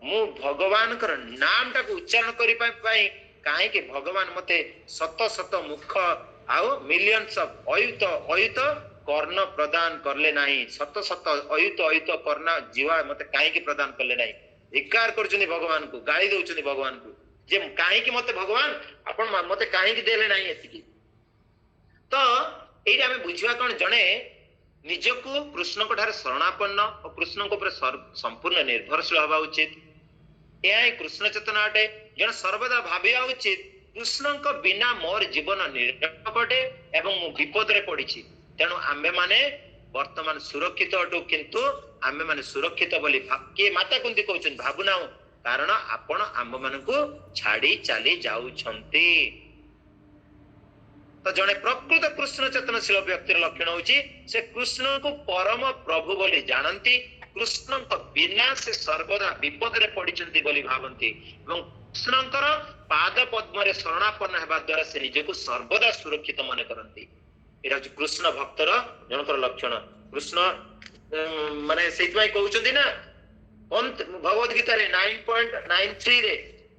मु भगवान कर नाम टाको उच्चारण करि पाई काहे कि भगवान मते शत शत मुख आउ मिलियंस ऑफ अयुत अयुत कर्ण प्रदान करले नाही। शत शत अयुत अयुत कर्ण जीवा मते काहे कि प्रदान करले नाही। धिक्कार करचंती भगवान को गाली दउचंती भगवान को जे काहे कि मते भगवान आपण मते काहे कि देले नाही एतिकी। तो एइरा हमें बुझिवा कोन जणे निजको कृष्ण को ठारे शरणापन्न और कृष्ण को ऊपर संपूर्ण निर्भरशील हवा उचित। यह कृष्ण चेतना अटे जन सर्वदा भाबिया उचित कृष्ण को बिना मोर जीवन निरपटे एवं मु विपद रे पड़िछि। तेणु आम्भे माने वर्तमान सुरक्षित अटु किंतु आम्भे माने सुरक्षित बोली के माता कुंती कहउछन भाबुना कारण आपण आम्भ मानकु छाड़ी चली जाउछंती। तो जने प्रकृत कृष्ण चेतनशील व्यक्तिर लक्षण होची से कृष्ण को परम प्रभु बोली जानती। कृष्ण को बिना से सर्वदा विपद रे पड़िचंती बोली भावंती एवं कृष्णकर पाद पद्म रे शरणापन्न हेबा द्वारा से निजको सर्वदा सुरक्षित मन करंती। एरा होची कृष्ण भक्तर जनकर लक्षण। कृष्ण माने सेइतबाई कहउचंती ना भगवत गीता रे 9.93 रे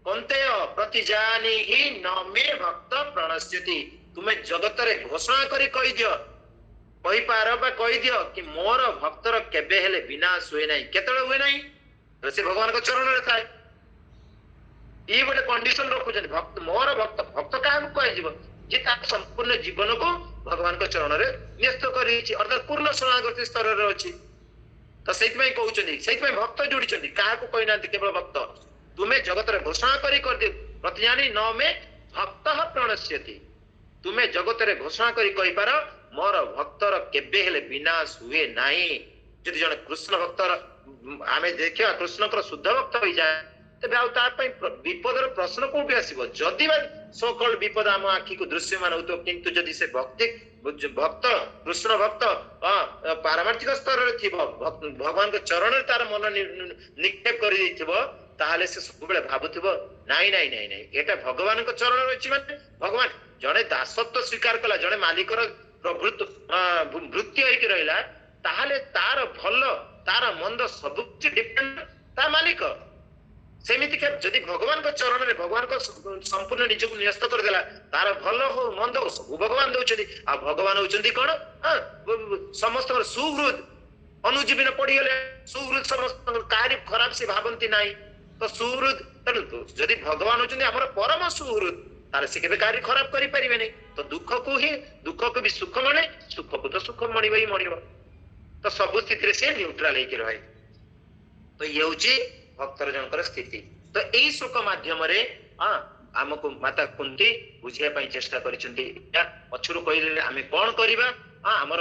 कंते प्रतिजानी ही न मे भक्त प्रणश्यति। तुम्हें जगत रे घोषणा करी कहि दियो कहि पार बा कहि दियो कि मोर भक्तर केबे हेले विनाश होय नाही। केतळे होय नाही तो से भगवान को चरण रे थाए। ई बडे कंडीशन रखु जने भक्त मोर भक्त भक्त का को कहि जीव जे ता संपूर्ण जीवन को भगवान को चरण रे न्यस्त करी छि अर्थात पूर्ण शरणागति स्तर रे अछि। तो सेइतमै कहउचनी सेइतमै भक्त जोडिचनी का को कहि नांती केवल भक्त तुम्हें जगत रे घोषणा करी कर दे प्रतिजानी न मे भक्तः प्रणश्यति। तुम्हें जगत रे घोषणा करी कहि पार मोर भक्तर केबे हेले विनाश हुए नाही। जदि जने कृष्ण भक्तर आमे देखिया कृष्ण कर शुद्ध भक्त होई जाय तबे आ ता पई विपदर प्रश्न कोठी आसीबो। जदि बा सो कॉल्ड विपद आम आखि को दृश्यमान होतो किंतु जदि से भक्ति भक्त कृष्ण भक्त पारमार्थिक स्तर रे थिबो भगवान के चरण रे तार मन निक्षेप करि दैथिबो ताहाले से सब बेले भाबुथिबो नाही नाही नाही नाही एटा भगवान के चरण रे अछि माने भगवान जने दासत्व स्वीकार कला जने मालिकर प्रभुत्व वृत्ति होइके रहिला ताहाले तार भल तार मंद सब कुछ डिपेंड ता मालिक। सेमिति के जदि भगवान को चरण रे भगवान को संपूर्ण निजको न्यस्त कर देला तार भल हो मंद हो सब भगवान दउछथि। आ भगवान होचंती कोन समस्त सुहृद अनुजीवन पड़ी गले सुहृद समस्त कार्य खराब से भावंती नाही। तो सुहृद जदि भगवान होचंती हमर परम सुहृद तार से केबे कार्य खराब करि परिबे नै। तो दुख को भी सुख माने सुख को तो सुख मणिबे ही मणिबो। तो सब स्थिति रे से न्यूट्रल हे के रहे। तो ये होची भक्तर जनकर स्थिति। तो एई श्लोक माध्यम रे हमको माता कुंती बुझिया पई चेष्टा करिसंती पछुरु कहिले आमे कोन करिबा हमर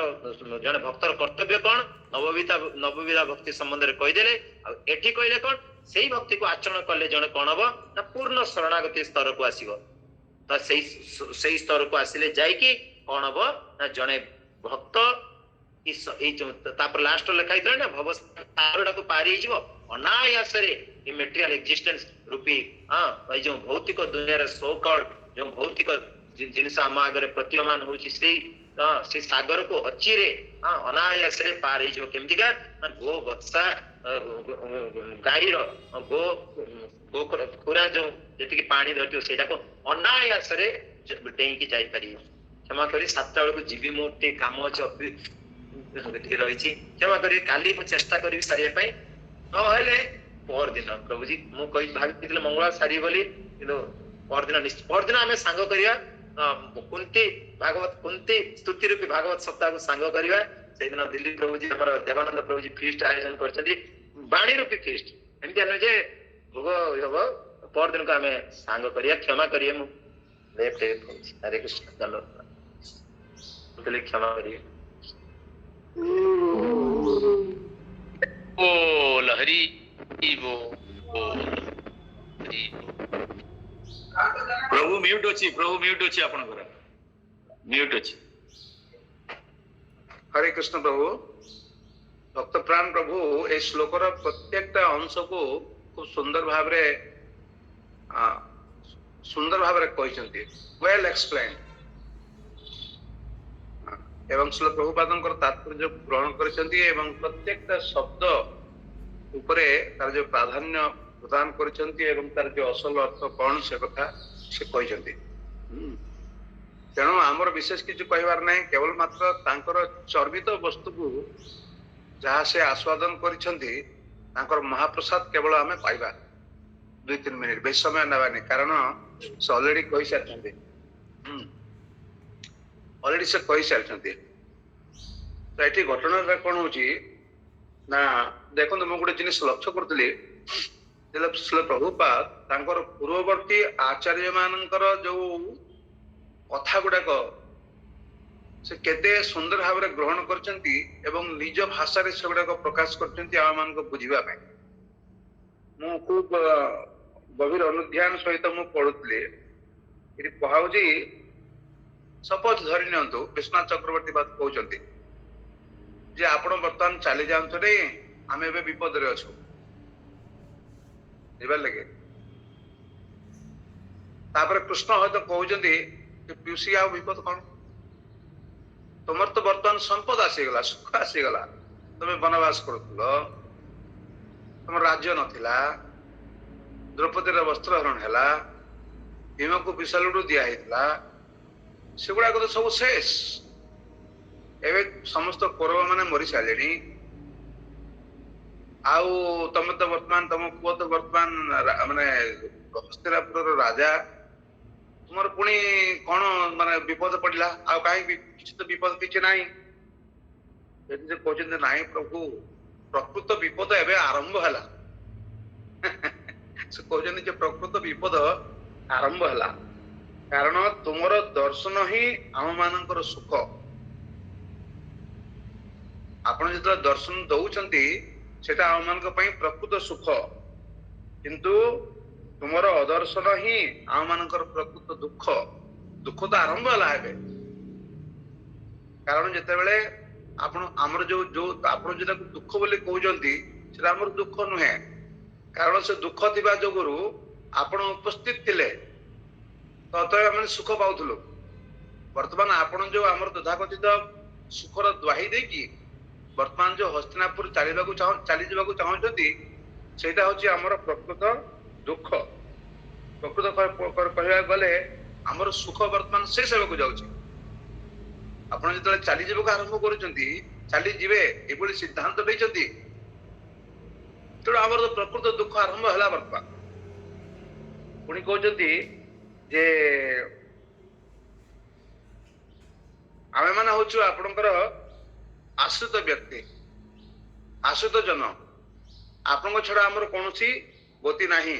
जने भक्तर कर्तव्य कोन नवविधा भक्ति संबंध रे कहि देले आ एठी कहिले कोन सेही भक्ति को आचरण करले जने कोन हबो ना पूर्ण शरणागति स्तर को आसीबो। तो सेही स्तर को आसिले जाय कि कोन हबो ना जने भक्त तापर लास्ट लेखा हितले ना भवसागरटा को पारी हिजबो अनायास रे ये मटेरियल एक्जिस्टेंस रूपी भाई जो भौतिक दुनिया रे सो कॉल्ड जो भौतिक जिनस हम आगे प्रतीयमान होची से सागर को अच्छी रे अनायास रे पार हिजबो केमति का गो बत्सा गाई रो गो पूरा जो जति कि पानी धरतियो सेटा को अनायास रे डेई की जाई पारी। क्षमा करी 7 बेला को जीवी मोटे काम अछि रही क्षमा करी काली मु चेष्टा करी सारिया पई नहेले पर दिन प्रभुजी मु कहि भाबितिले मंगळवार सारी बोली किलो पर दिन आमे सांग करिया कुंती भागवत कुंती स्तुति रूपी भागवत सप्ताह को सांग करवा से दिन दिल्ली प्रभु जी हमर देवानंद प्रभु जी फीस्ट आयोजन करछथि बाणी रूपी फीस्ट एमती अनु जे भोग हबो पर दिन को हमें सांग करिया क्षमा करिए मु लेफ्ट हरे कृष्ण चलो तो क्षमा करिए बोल हरि बोल हरि बोल। प्रभु म्यूट अछि आपनकर म्यूट अछि। हरे कृष्ण प्रभु भक्त प्राण प्रभु ए श्लोकर प्रत्येक अंश को खूब सुंदर भाव कहते वेल एक्सप्लेन एवं श्री प्रभुपादंकर तात्पर्य ग्रहण करछन्ती एवं प्रत्येक शब्द उपरे तार जो प्राधान्य प्रदान करछन्ती एवं तार जो असल अर्थ कौन से कथा से कहछन्ती। तेणु आमर विशेष किछु कहबार नहीं केवल मात्र तांकर चर्बित वस्तु को जहाँ से आस्वादन करछन्ती तांकर महाप्रसाद केवल आमे पाइबा 2-3 मिनिट बेस समय नबानी कारण से ऑलरेडी कहि सारछन्ती ऑलरेडी से कहि सारछन्ती। तो एठी घटना कोन होची ना देखो मु गोटे जिनिस लक्ष्य करतली जब श्री प्रभुपाद तांकर पूर्ववर्ती आचार्य मानकर जो कथा गुड़ाक से केते सुंदर भाव में ग्रहण करछन्ती एवं निज भाषा रे सेगुड़ाक प्रकाश करछन्ती आम मान को बुझिबा पे मु खूब गभीर अनुध्यान सहित मु पढुतली इति पहाउजी सपोज धरि नियंतु विश्वनाथ चक्रवर्ती बात कहउछन्ती जे आपण वर्तमान चली जांतु रे आमे एबे विपद रे अछु जीवार लगे तापर कृष्ण हयतो कहउछन्ती कि पिउसी आ विपद कोन तुमर तो वर्तमान संपद आसीगला सुख आसीगला तुम वनवास करुलो तुम राज्य नथिला द्रौपदी वस्त्र हरण है भीम को विशालु दिया सेगुड़ा तो सब शेष एवं समस्त कौरव मैंने मरी सारे आउ तुम तो वर्तमान तुम पुओ तो वर्तमान माने हस्तिनापुर राजा तुम पुणी कौन माने विपद पड़ा आ कहीं तो विपद किसी ना कहते ना प्रभु प्रकृत विपद एवं आरंभ है से कहते प्रकृत विपद आरंभ है कारण तुमर दर्शन ही आम मानकर सुख आपण जो दर्शन दौरान सेटा आम मान प्रकृत सुख किंतु तुमर अदर्शन ही आम मानकर प्रकृत दुख दुख तो आरंभ है कारण जिते आपण आमर जो जो आपण जो दुख बोली कहते सेटा आमर दुख नुहे कारण से दुख थिबा जोगुरु आपण उपस्थित थिले तो आम सुख पाउथुलु वर्तमान आपण जो आमर तथाकथित सुखर द्वाही देकी वर्तमान जो हस्तिनापुर चली जावाकू चाहते सेटा होची आमर प्रकृत दुख प्रकृत कहवा गले आमर सुख वर्तमान शेष होगा जाउची आपण जो चली जावाकू आरंभ करुचंती चली जिवे एबोली सिद्धांत देइचंती तो आमर तो प्रकृत दुख आरंभ है वर्तमान पुणी कहते जे आमे माने होछु आपणकर आश्रित व्यक्ति आश्रित जन आपण छड़ा आमर कौन गति नाही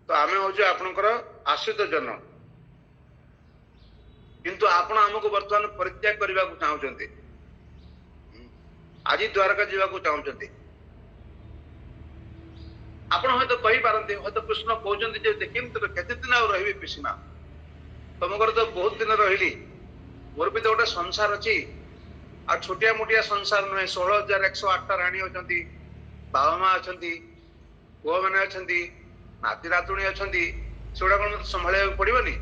तो आमे होछु आपणकर आश्रित जन किंतु आपण हमको वर्तमान परित्याग करने को चाहते आज द्वारका जावाक चाहते आपण हयतो कहि पारंते हयतो कृष्ण कहउछन्ति जे देखिम तो केते दिन आ रहिबे पिसीमा तुमकर तो बहुत दिन रहिली मोर भी तो गोटे संसार अच्छी आ छोटिया मोटिया संसार नुहे 16,108 राणी अच्छी बाबा माँ अच्छा पुओ मैंने अच्छा नाती नातुणी अच्छा सेगुड़ा कौन मत संभाल पड़ोनी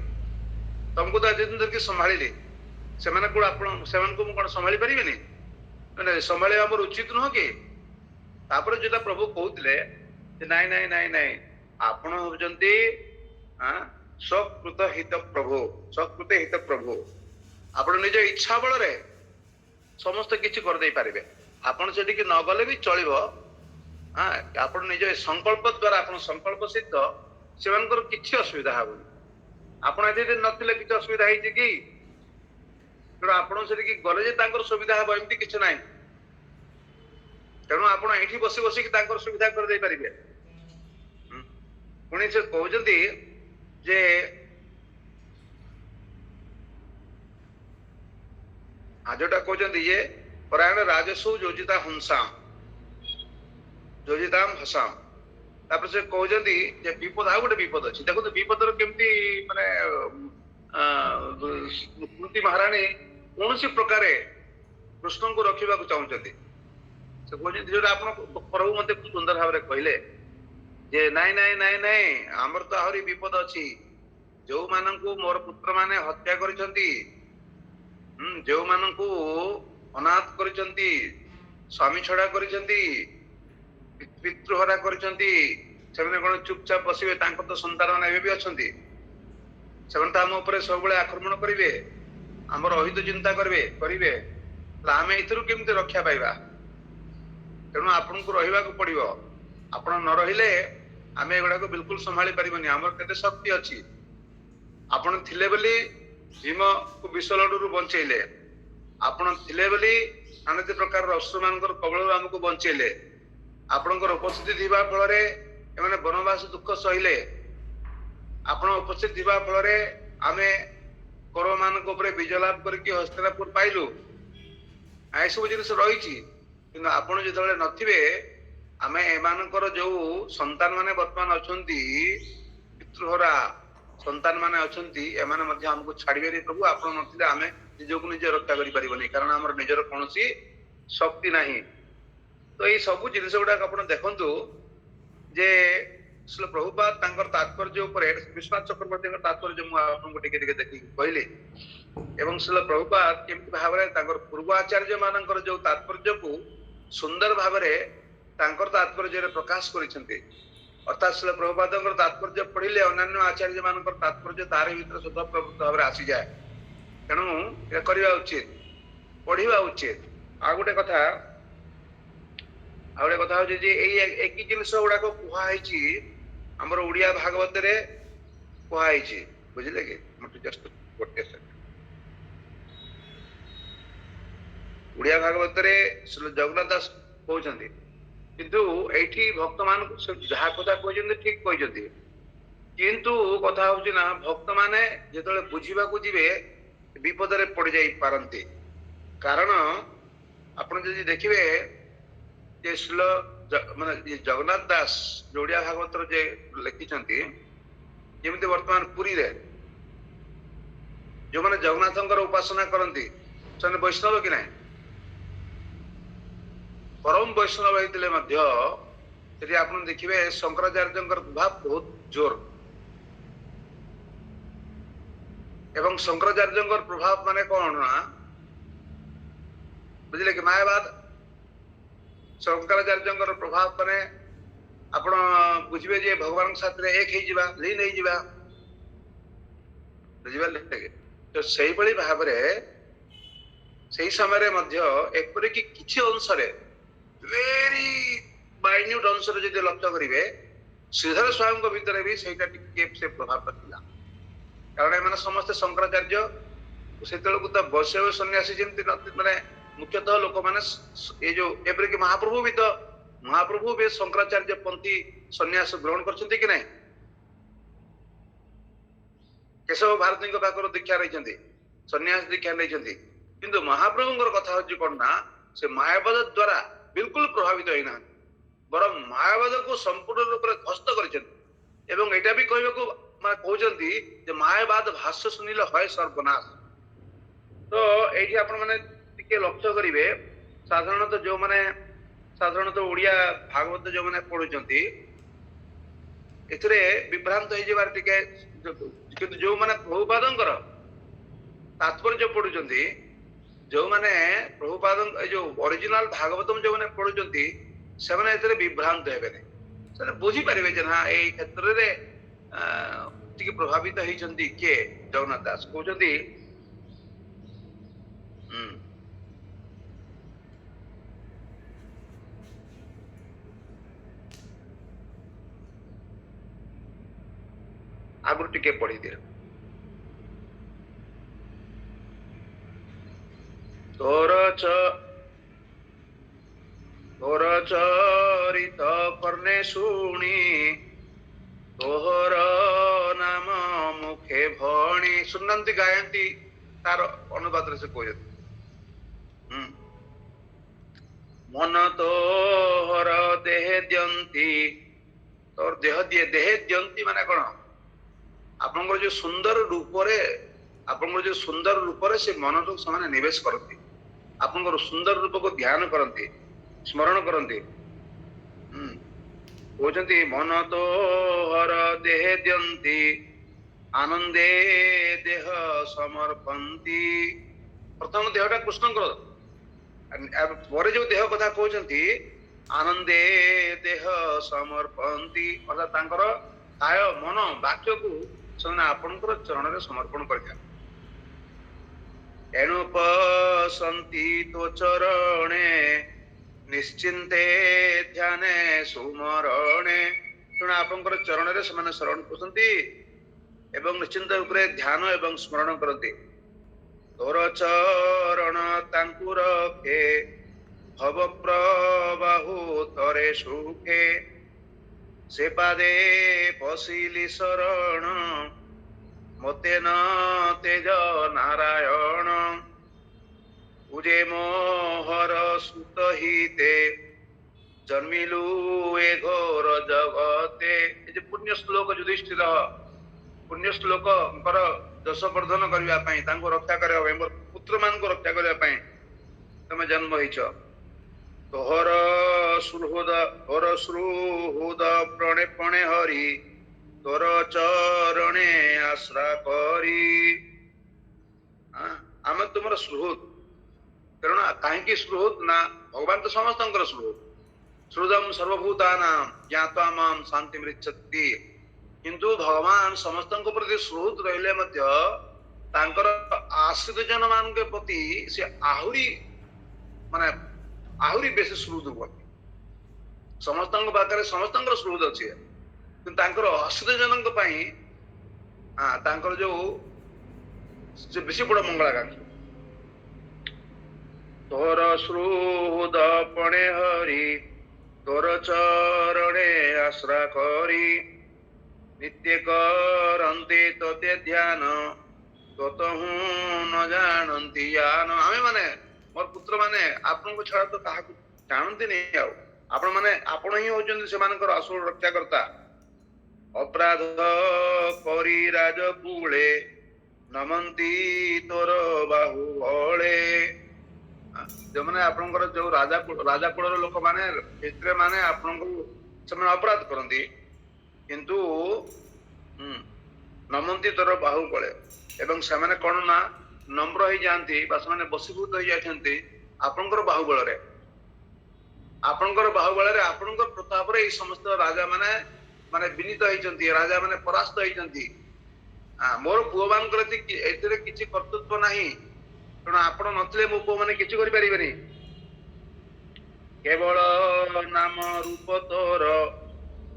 तुमको तो आज दिन धरिक संभाली से कौन संभाली पारे संभाल आम उचित नुह कि जो प्रभु कहते नाई नाई नाई नाई आपण होती स्वकृत हित प्रभु स्वकृत हित प्रभु आपण निज इच्छा बल समस्त किसी करदे पारे आपण से न गले भी चलो आप निज संकल्प द्वारा आप संकल्प सिद्ध से किसी असुविधा हेनी ଆପଣ ଏଠି ନଥିଲେ କିଛି ଅସୁବିଧା ହେଇଛି କି? ତେଣୁ ଆପଣ ସେଠିକି ଗଲେ ଯେ ତାଙ୍କର ସୁବିଧା ହବ ଏମିତି କିଛି ନାହିଁ। ତେଣୁ ଆପଣ ଏଇଠି ବସି ବସିକି ତାଙ୍କର ସୁବିଧା କରିଦେଇ ପାରିବେ। ପୁଣି ସେ କହୁଛନ୍ତି ଯେ ଯୋଉଟା କହୁଛନ୍ତି ଯେ ପରାୟଣ ରାଜସୁ ଯୋଜିତା ହଂସାମ ଯୋଜିତାମ ହସାମ। ତାପରେ ସେ କହୁଛନ୍ତି ଯେ ବିପଦ, ଆଉ ଗୋଟେ ବିପଦ ଅଛି। ଦେଖନ୍ତୁ ବିପଦର କେମିତି ମାନେ କୁନ୍ତି ମହାରାଣୀ କୌଣସି ପ୍ରକାରେ କୃଷ୍ଣଙ୍କୁ ରଖିବାକୁ ଚାହୁଁଛନ୍ତି। ସେ କହୁଛନ୍ତି ଯୋଉଟା ଆପଣ ପ୍ରଭୁ ମତେ ଖୁବ ସୁନ୍ଦର ଭାବରେ କହିଲେ ଯେ ନାଇଁ ନାଇଁ ନାଇଁ ନାଇଁ, ଆମର ତ ଆହୁରି ବିପଦ ଅଛି। ଯୋଉମାନଙ୍କୁ ମୋର ପୁତ୍ର ମାନେ ହତ୍ୟା କରିଛନ୍ତି, ଯୋଉମାନଙ୍କୁ ଅନାଥ କରିଛନ୍ତି, ସ୍ୱାମୀ ଛଡା କରିଛନ୍ତି, ପିତୃହରା କରିଛନ୍ତି, ସେମାନେ କଣ ଚୁପଚାପ ବସିବେ? ତାଙ୍କର ତ ସନ୍ତାନ ମାନେ ଏବେ ବି ଅଛନ୍ତି। ସେମାନେ ତ ଆମ ଉପରେ ସବୁବେଳେ ଆକ୍ରମଣ କରିବେ, ଆମର ଅହିତ ଚିନ୍ତା କରିବେ। ଆମେ ଏଥିରୁ କେମିତି ରକ୍ଷା ପାଇବା? ତେଣୁ ଆପଣଙ୍କୁ ରହିବାକୁ ପଡିବ। ଆପଣ ନ ରହିଲେ ଆମେ ଏଗୁଡାକୁ ବିଲକୁଲ ସମ୍ଭାଳି ପାରିବନି। ଆମର କେତେ ଶକ୍ତି ଅଛି। ଆପଣ ଥିଲେ ବୋଲି ଭୀମକୁ ବିଷ ଲଡୁରୁ ବଞ୍ଚେଇଲେ, ଆପଣ ଥିଲେ ବୋଲି ଅନେକ ପ୍ରକାରର ଅସୁର ମାନଙ୍କର କବଳରୁ ଆମକୁ ବଞ୍ଚେଇଲେ। ଆପଣଙ୍କର ଉପସ୍ଥିତି ଥିବା ଫଳରେ ଏମାନେ ବନବାସ ଦୁଃଖ ସହିଲେ। ଆପଣ ଉପସ୍ଥିତ ଥିବା ଫଳରେ ଆମେ କୌରବ ମାନଙ୍କ ଉପରେ ବିଜୟ ଲାଭ କରିକି ହସ୍ତିନାପୁର ପାଇଲୁ। ଏସବୁ ଜିନିଷ ରହିଛି। କିନ୍ତୁ ଆପଣ ଯେତେବେଳେ ନଥିବେ, ଆମେ ଏମାନଙ୍କର ଯୋଉ ସନ୍ତାନ ମାନେ ବର୍ତ୍ତମାନ ଅଛନ୍ତି, ପିତୃହରା ସନ୍ତାନ ମାନେ ଅଛନ୍ତି, ଏମାନେ ମଧ୍ୟ ଆମକୁ ଛାଡିବେନି ପ୍ରଭୁ। ଆପଣ ନଥିଲେ ଆମେ ନିଜକୁ ନିଜେ ରକ୍ଷା କରିପାରିବନି, କାରଣ ଆମର ନିଜର କୌଣସି ଶକ୍ତି ନାହିଁ। ତ ଏଇ ସବୁ ଜିନିଷ ଗୁଡାକ ଆପଣ ଦେଖନ୍ତୁ ଯେ ଶ୍ରୀଲ ପ୍ରଭୁପାଦ ତାଙ୍କର ତାତ୍ପର୍ଯ୍ୟ ଉପରେ ବିଶ୍ୱନାଥ ଚକ୍ରବର୍ତ୍ତୀଙ୍କ ତାତ୍ପର୍ଯ୍ୟ ମୁଁ ଆପଣଙ୍କୁ ଟିକେ ଟିକେ ଦେଖିକି କହିଲି। ଏବଂ ଶ୍ରୀଲ ପ୍ରଭୁପାଦ କେମିତି ଭାବରେ ତାଙ୍କର ପୂର୍ବ ଆଚାର୍ଯ୍ୟ ମାନଙ୍କର ଯୋଉ ତାତ୍ପର୍ଯ୍ୟକୁ ସୁନ୍ଦର ଭାବରେ ତାଙ୍କର ତାତ୍ପର୍ଯ୍ୟରେ ପ୍ରକାଶ କରିଛନ୍ତି। ଅର୍ଥାତ୍ ଶ୍ରୀଲ ପ୍ରଭୁପାଦଙ୍କର ତାତ୍ପର୍ଯ୍ୟ ପଢିଲେ ଅନ୍ୟାନ୍ୟ ଆଚାର୍ଯ୍ୟ ମାନଙ୍କର ତାତ୍ପର୍ଯ୍ୟ ତାରି ଭିତରେ ସ୍ୱତଃପ୍ରବୃତ୍ତ ଭାବରେ ଆସିଯାଏ। ତେଣୁ ଏହା କରିବା ଉଚିତ, ପଢିବା ଉଚିତ। ଆଉ ଗୋଟେ କଥା ହଉଛି ଯେ ଏଇ ଏକି ଜିନିଷ ଗୁଡାକ କୁହା ହେଇଛି ଆମର ଓଡିଆ ଭାଗବତରେ କୁହା ହେଇଛି, ବୁଝିଲେ କି? ଗୋଟେ ଓଡିଆ ଭାଗବତରେ ଜଗନ୍ନାଥ ଦାସ କହୁଛନ୍ତି, କିନ୍ତୁ ଏଇଠି ଭକ୍ତ ମାନଙ୍କୁ ଯାହା କଥା କହିଛନ୍ତି ଠିକ କହିଛନ୍ତି। କିନ୍ତୁ କଥା ହଉଛି ନା, ଭକ୍ତ ମାନେ ଯେତେବେଳେ ବୁଝିବାକୁ ଯିବେ ବିପଦରେ ପଡିଯାଇ ପାରନ୍ତି। କାରଣ ଆପଣ ଯଦି ଦେଖିବେ ଯେ ଶ୍ରୀଲ ମାନେ ଜଗନ୍ନାଥ ଦାସ ଓଡିଆ ଭାଗବତର ଯେ ଲେଖିଛନ୍ତି, ଯେମିତି ବର୍ତ୍ତମାନ ପୁରୀରେ ଯୋଉମାନେ ଜଗନ୍ନାଥଙ୍କର ଉପାସନା କରନ୍ତି ସେମାନେ ବୈଷ୍ଣବ କି ନାହିଁ? ପରମ ବୈଷ୍ଣବ ହେଇଥିଲେ ମଧ୍ୟ ସେଠି ଆପଣ ଦେଖିବେ ଶଙ୍କରାଚାର୍ଯ୍ୟଙ୍କର ପ୍ରଭାବ ବହୁତ ଜୋର। ଏବଂ ଶଙ୍କରାଚାର୍ଯ୍ୟଙ୍କର ପ୍ରଭାବ ମାନେ କଣ ନା, ବୁଝିଲେ କି? ମାୟାବାଦ। ଶଙ୍କରାଚାର୍ଯ୍ୟଙ୍କର ପ୍ରଭାବ ମାନେ ଆପଣ ବୁଝିବେ ଯେ ଭଗବାନଙ୍କ ସାଥିରେ ଏକ ହେଇଯିବା, ଲୀନ ହେଇଯିବା, ବୁଝିପାରିଲେ? ତ ସେଇଭଳି ଭାବରେ ସେଇ ସମୟରେ ମଧ୍ୟ ଏପରିକି କିଛି ଅଂଶରେ, ଭେରି ମାଇନ୍ୟୁଟ ଅଂଶରେ ଯଦି ଲକ୍ଷ୍ୟ କରିବେ, ଶ୍ରୀଧର ସ୍ୱାମୀଙ୍କ ଭିତରେ ବି ସେଇଟା ଟିକେ ସେ ପ୍ରଭାବ ଥିଲା। କାରଣ ଏମାନେ ସମସ୍ତେ ଶଙ୍କରାଚାର୍ଯ୍ୟ। ସେତେବେଳକୁ ତ ବୈଷ୍ଣବ ସନ୍ନ୍ୟାସୀ ଯେମିତି ମାନେ ମୁଖ୍ୟତଃ ଲୋକମାନେ ଏଇ ଯୋଉ ଏପରିକି ମହାପ୍ରଭୁ ବି ଶଙ୍କରାଚାର୍ଯ୍ୟ ପନ୍ଥୀ ସନ୍ନ୍ୟାସ ଗ୍ରହଣ କରିଛନ୍ତି କି ନାହିଁ? କେଶବ ଭାରତୀଙ୍କ ପାଖରୁ ଦୀକ୍ଷା ନେଇଛନ୍ତି, ସନ୍ନ୍ୟାସ ଦୀକ୍ଷା ନେଇଛନ୍ତି। କିନ୍ତୁ ମହାପ୍ରଭୁଙ୍କର କଥା ହଉଛି କଣ ନା, ସେ ମାୟାବାଦ ଦ୍ଵାରା ବିଲକୁଲ ପ୍ରଭାବିତ ହେଇନାହାନ୍ତି, ବରଂ ମାୟାବାଦକୁ ସମ୍ପୂର୍ଣ୍ଣ ରୂପରେ ଧ୍ୱସ୍ତ କରିଛନ୍ତି। ଏବଂ ଏଇଟା ବି କହିବାକୁ ମାନେ କହୁଛନ୍ତି ଯେ ମାୟାବାଦ ଭାଷ୍ୟ ଶୁଣିଲେ ହଏ ସର୍ବନାଶ। ତ ଏଇଠି ଆପଣ ମାନେ ଟିକେ ଲକ୍ଷ୍ୟ କରିବେ, ସାଧାରଣତଃ ଓଡିଆ ଭାଗବତ ଯୋଉମାନେ ପଢୁଛନ୍ତି ଏଥିରେ ବିଭ୍ରାନ୍ତ ହେଇଯିବାର ଟିକେ, କିନ୍ତୁ ଯୋଉମାନେ ପ୍ରଭୁପାଦଙ୍କର ତାତ୍ପର୍ଯ୍ୟ ପଢୁଛନ୍ତି, ଯୋଉମାନେ ପ୍ରଭୁପାଦଙ୍କ ଏଇ ଯୋଉ ଅରିଜିନାଲ ଭାଗବତମ ଯୋଉମାନେ ପଢୁଛନ୍ତି, ସେମାନେ ଏଥିରେ ବିଭ୍ରାନ୍ତ ହେବେନି। ସେମାନେ ବୁଝିପାରିବେ ଯେ ନା ଏଇ କ୍ଷେତ୍ରରେ ଟିକେ ପ୍ରଭାବିତ ହେଇଛନ୍ତି କିଏ? ଜଗନ୍ନାଥ ଦାସ କହୁଛନ୍ତି ଆଗରୁ ଟିକେ ପଢିଦିଅ। ତୋର ଚରିତ କର୍ଣ୍ଣେ ଶୁଣି ତୋହର ନାମ ମୁଖେ ଭଣି ଶୁଣନ୍ତି ଗାୟନ୍ତି ତାର ଅନୁବାଦରେ ସେ କହୁଛନ୍ତି ମନ ତୋହର ଦେହେ ଦିଅନ୍ତି ତୋର ଦେହେ ଦିଅନ୍ତି ମାନେ କଣ ଆପଣଙ୍କର ଯୋଉ ସୁନ୍ଦର ରୂପରେ ସେ ମନକୁ ସେମାନେ ନିବେଶ କରନ୍ତି ଆପଣଙ୍କର ସୁନ୍ଦର ରୂପକୁ ଧ୍ୟାନ କରନ୍ତି ସ୍ମରଣ କରନ୍ତି କହୁଛନ୍ତି ମନ ତୋହର ଦେହେ ଦିଅନ୍ତି ଆନନ୍ଦେ ଦେହ ସମର୍ପନ୍ତି ପ୍ରଥମ ଦେହଟା କୃଷ୍ଣଙ୍କର ପରେ ଯୋଉ ଦେହ କଥା କହୁଛନ୍ତି ଆନନ୍ଦେ ଦେହ ସମର୍ପନ୍ତି ଅର୍ଥାତ୍ ତାଙ୍କର କାୟ ମନ ବାକ୍ୟକୁ ସେମାନେ ଆପଣଙ୍କର ଚରଣରେ ସମର୍ପଣ କରିଥାନ୍ତି ଏଣୁ ପସନ୍ତି ତୋ ଚରଣେ ନିଶ୍ଚିନ୍ତେ ଧ୍ୟାନେ ସୁମରଣେ ତେଣୁ ଆପଣଙ୍କର ଚରଣରେ ସେମାନେ ଶରଣ ପଶନ୍ତି ଏବଂ ନିଶ୍ଚିନ୍ତ ରୂପରେ ଧ୍ୟାନ ଏବଂ ସ୍ମରଣ କରନ୍ତି ତୋର ଚରଣ ତାଙ୍କୁ ରଖେ ଭବ ପ୍ରବାହୁ ତରେ ସୁଖେ ସେ ପାଦେ ପଶିଲି ଶରଣ ମତେ ନ ତେଜ ନାରାୟଣ ପୂଜେ ମୋହର ସୁତ ହିତେ ଜନ୍ମିଲୁ ଏ ଘୋର ଜଗତେ ଏ ଯେ ପୁଣ୍ୟ ଶ୍ଲୋକ ଯୁଧିଷ୍ଠିର ପୁଣ୍ୟ ଶ୍ଲୋକଙ୍କର ଯଶବର୍ଦ୍ଧନ କରିବା ପାଇଁ ତାଙ୍କୁ ରକ୍ଷା କରିବା ପାଇଁ ମୋର ପୁତ୍ର ମାନଙ୍କୁ ରକ୍ଷା କରିବା ପାଇଁ ତମେ ଜନ୍ମ ହେଇଛ ତୋହର ସୁହୃଦ ପ୍ରଣେ ପ୍ରଣେ ହରି ତୋର ଚରଣେ ଆଶ୍ରା କରି ଆମେ ତୁମର ସୁହୃଦ କାରଣ କାହିଁକି ସୁହୃଦ ନା ଭଗବାନ ତ ସମସ୍ତଙ୍କର ସୁହୃଦ ସୁହୃଦମ୍ ସର୍ବଭୂତାନାଂ ଜ୍ଞାତ୍ୱା ମାଂ ଶାନ୍ତି ମୃଚ୍ଛତି କିନ୍ତୁ ଭଗବାନ ସମସ୍ତଙ୍କ ପ୍ରତି ସୁହୃଦ ରହିଲେ ମଧ୍ୟ ତାଙ୍କର ଆଶ୍ରିତ ଜନ ମାନଙ୍କ ପ୍ରତି ସେ ଆହୁରି ବେଶୀ ସୁହୃଦ ହୁଅନ୍ତି ସମସ୍ତଙ୍କ ପାଖରେ ସମସ୍ତଙ୍କର ସୁହୃଦ ଅଛି କିନ୍ତୁ ତାଙ୍କର ଆଶ୍ରିତ ଜନଙ୍କ ପାଇଁ ତାଙ୍କର ଯୋଉ ବେଶୀ ବଡ ମଙ୍ଗଳାକାଂକ୍ଷୀ ତୋର ସୁହୃଦ ପଣେ ହରି ତୋର ଚରଣେ ଆଶ୍ରା କରି ନିତ୍ୟ କରନ୍ତି ତତେ ଧ୍ୟାନ ତତହୁ ନ ଜାଣନ୍ତି ଜ୍ଞାନ ଆମେ ମାନେ ମୋର ପୁତ୍ର ମାନେ ଆପଣଙ୍କୁ ଛଡା ତ କାହାକୁ ଜାଣନ୍ତିନି ଆଉ ଆପଣ ହିଁ ହଉଛନ୍ତି ସେମାନଙ୍କର ଆଶୁ ରକ୍ଷାକର୍ତ୍ତା ଅପରାଧ କରି ରାଜକୁଳେ ନମନ୍ତି ତୋର ବାହୁ ବଳେ ଯୋଉମାନେ ଆପଣଙ୍କର ଯୋଉ ରାଜା କୁଳର ଲୋକମାନେ ଭିତରେ ମାନେ ଆପଣଙ୍କୁ ସେମାନେ ଅପରାଧ କରନ୍ତି କିନ୍ତୁ ନମନ୍ତି ତୋର ବାହୁ ବଳେ ଏବଂ ସେମାନେ କଣ ନା ନମ୍ର ହେଇଯାଆନ୍ତି ବା ସେମାନେ ବଶୀଭୂତ ହେଇଯାଇଛନ୍ତି ଆପଣଙ୍କର ବାହୁବଳରେ ଆପଣଙ୍କର ପ୍ରତାପରେ ଏଇ ସମସ୍ତ ରାଜା ମାନେ ବିନୀତ ହେଇଛନ୍ତି ରାଜା ମାନେ ପରାସ୍ତ ହେଇଛନ୍ତି ମୋର ପୁଅ ମାନଙ୍କର ଏଥିରେ କିଛି କର୍ତ୍ତୃତ୍ୱ ନାହିଁ ତେଣୁ ଆପଣ ନଥିଲେ ମୋ ପୁଅ ମାନେ କିଛି କରିପାରିବେନି କେବଳ ନାମ ରୂପ ତୋର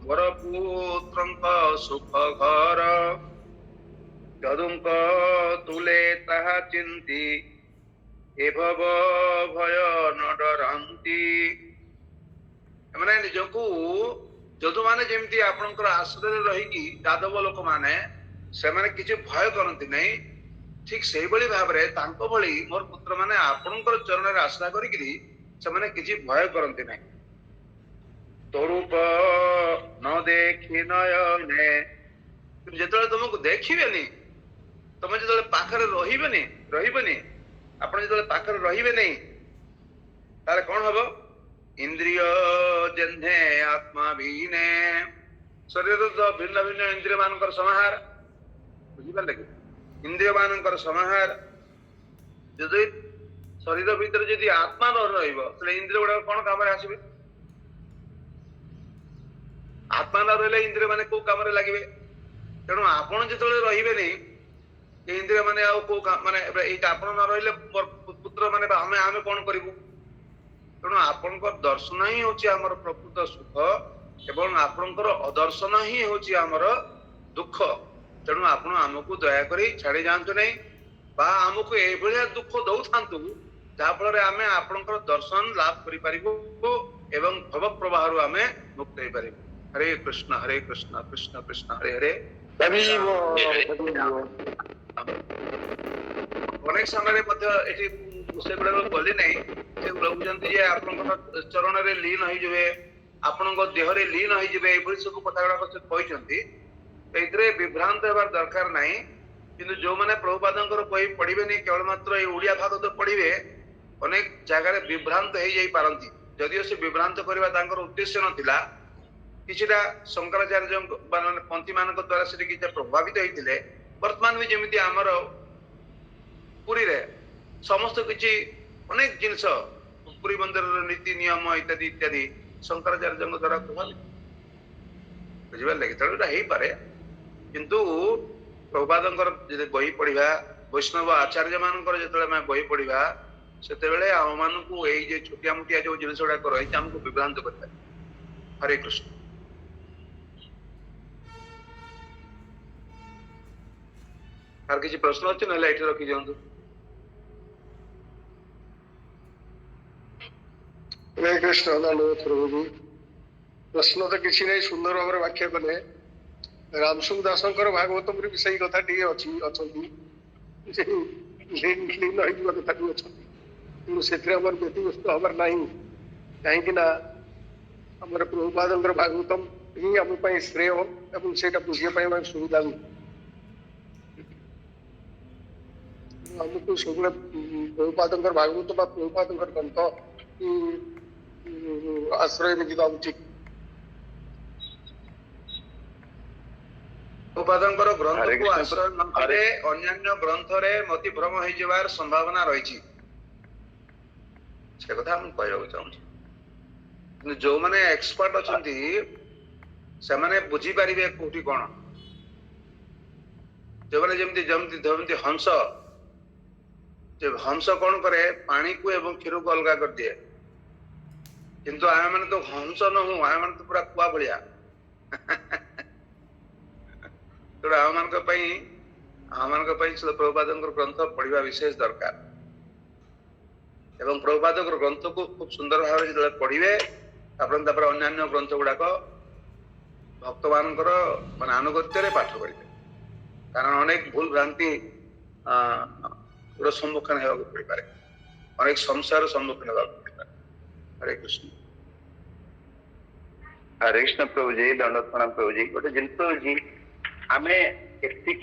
ମୋର ପୁତ୍ରଙ୍କ ସୁଖ ଘର ଯଦୁଙ୍କ ତୁଲେ ତାହା ଚିନ୍ତି ଏ ଭବ ଭୟ ନ ଡରନ୍ତି ଏମାନେ ନିଜକୁ ଯଦୁମାନେ ଯେମିତି ଆପଣଙ୍କର ଆଶ୍ରୟରେ ରହିକି ଯାଦବ ଲୋକମାନେ ସେମାନେ କିଛି ଭୟ କରନ୍ତି ନାହିଁ ଠିକ ସେଇଭଳି ଭାବରେ ତାଙ୍କ ଭଳି ମୋର ପୁତ୍ର ମାନେ ଆପଣଙ୍କର ଚରଣରେ ଆଶ୍ରା କରିକିରି ସେମାନେ କିଛି ଭୟ କରନ୍ତି ନାହିଁ ତୋରୂପ ନ ଦେଖି ନୟନେ ଯେତେବେଳେ ତମକୁ ଦେଖିବେନି ତମେ ଯେତେବେଳେ ପାଖରେ ରହିବେନି ଆପଣ ଯେତେବେଳେ ପାଖରେ ରହିବେନି ତାହେଲେ କଣ ହବ ଇନ୍ଦ୍ରିୟ ଜେହ୍ନେ ଆତ୍ମା ଭିନେ ଶରୀର ଭିନ୍ନ ଭିନ୍ନ ଇନ୍ଦ୍ରିୟ ମାନଙ୍କର ସମାହାର ବୁଝିପାରିଲେ କି ଇନ୍ଦ୍ରିୟ ମାନଙ୍କର ସମାହାର ଯଦି ଶରୀର ଭିତରେ ଯଦି ଆତ୍ମା ନ ରହିବ ତାହେଲେ ଇନ୍ଦ୍ରିୟ ଗୁଡାକ କଣ କାମରେ ଆସିବେ ଆତ୍ମା ନ ରହିଲେ ଇନ୍ଦ୍ରିୟ ମାନେ କୋଉ କାମରେ ଲାଗିବେ ତେଣୁ ଆପଣ ଯେତେବେଳେ ରହିବେନି ଇନ୍ଦ୍ରିୟ ମାନେ ଆଉ କୋଉ ମାନେ ଏଇଟା ଆପଣ ନ ରହିଲେ ପୁତ୍ର ମାନେ ଆମେ କଣ କରିବୁ ତେଣୁ ଆପଣଙ୍କ ଦର୍ଶନ ହିଁ ହଉଛି ଆମର ପ୍ରକୃତ ସୁଖ ଏବଂ ଆପଣଙ୍କର ଅଦର୍ଶନ ହିଁ ହଉଛି ଆମର ଦୁଃଖ ତେଣୁ ଆପଣ ଆମକୁ ଦୟାକରି ଛାଡି ଯାଆନ୍ତୁ ନାହିଁ ବା ଆମକୁ ଏଇଭଳିଆ ଦୁଃଖ ଦଉଥାନ୍ତୁ जहाँ फल आमे आपणकर दर्शन लाभ करि परिबु एवं भव प्रवाह आमे मुक्त होई परिबु। हरे कृष्ण कृष्ण कृष्ण हरे हरे। अनेक समय से गली नहीं से रहुचंती जे आपणकर चरण रे लीन होई जबे आपणक देह रे लीन होई जबे एभली सब कथा गुडा से कहिसंती एतरे विभ्रांत हेबार दरकार नाही। किंतु जो माने प्रभुपादंकर बही पढ़िबे नहीं केवल मात्र ए ओडिया भाग तो पढ़िबे अनेक जगह विभ्रांत हो जाई पारंती जदियो से विभ्रांत करबा तांकर उद्देश्य नथिला किछिटा शंकराचार्य माने पंथी मानक द्वारा से किछटा प्रभावित होइतिले। वर्तमान में जेमिति हमर पुरी रे समस्त किछि अनेक जिंस पुरी मंदिर नीति नियम इत्यादि इत्यादि शंकराचार्य द्वारा प्रभावित बुझिबा लागि तळा हेई पारे। किंतु प्रभुपादंकर जे बही पढ़िबा वैष्णव आचार्य मानकर जेतले मैं बही पढ़िबा सेते बेले हम मानकु एई जे छोटिया मोटिया जो जिनिस गुडा रही हमको विभ्रांत करता। हरे कृष्ण। आर किसी प्रश्न अछि न लाइट रखि जंतु। हरे कृष्ण धन्यवाद प्रभु जी। प्रश्न तो किसी नहीं सुंदर भाव व्याख्या कले रामसुंग दासंकर भागवतम भी सही कथा टी अच्छी से व्यतिव्यस्त हमार ना कहीं प्रभुपादंकर भागवतम ही आम श्रेय एवं से बुझे सुविधा आमको सब प्रभुपादंकर भागवत प्रभुपादंकर ग्रंथ आश्रय में जीवा उचित। प्रभुपादंकर ग्रंथ को आश्रय न करे अन्यान्य ग्रंथ रे मति भ्रम हो जबार संभावना रही से कथा हम कहबो चाहूँ। जो माने एक्सपर्ट अछंती से माने बुझी पारिबे कोठी कोन जो माने जेमती हंस जे हंस कौन करे पानी को एवं क्षीर को अलग कर दिए किंतु आम मैंने तो हंस न हूँ आम मैंने तो पूरा कुआ भलिया तो आम मान प्रभुपादंकर ग्रंथ पढ़िबा विशेष दरकार एवं प्रभुपादंकर ग्रंथ को खूब सुंदर भाव जो पढ़िबे अन्य ग्रंथ गुड़ाक भक्त मानकर माने अनुगत्य पाठ करेंगे कारण अनेक भूल भ्रांति सम्मुखीन होगा पड़ पारे अनेक संशयर सम्मुखीन होगा पड़ पारे। हरे कृष्ण। हरे कृष्ण प्रभु जी दंडवत प्रणाम प्रभु जी गोटे जिनस जी आमे एतिक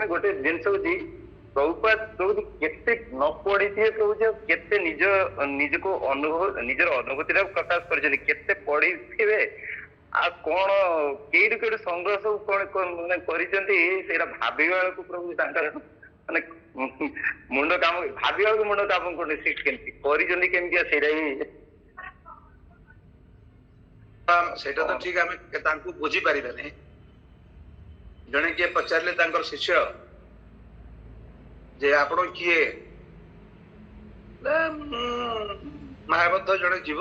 गोटे जिनस जी प्रभुपाद प्रभु जी केते न पढ़ी थे प्रभु जी केते निज को अनुभव निजर अनुभूति प्रकाश कर केते पढ़ी थे आ कौन केडु केडु संग्रह सब कौन माने करिसेंती सेरा भाबिबा को प्रभु तांकर माने मुंड काम भाबिबा को मुंड काम को निश्चित केमती करिसेंती केमती सेरा ही सेटा तो ठीक आमे तांको बुझी पारिबे नै जने के पचारले तांकर शिष्य जे आपण किए महाबद्ध जने जीव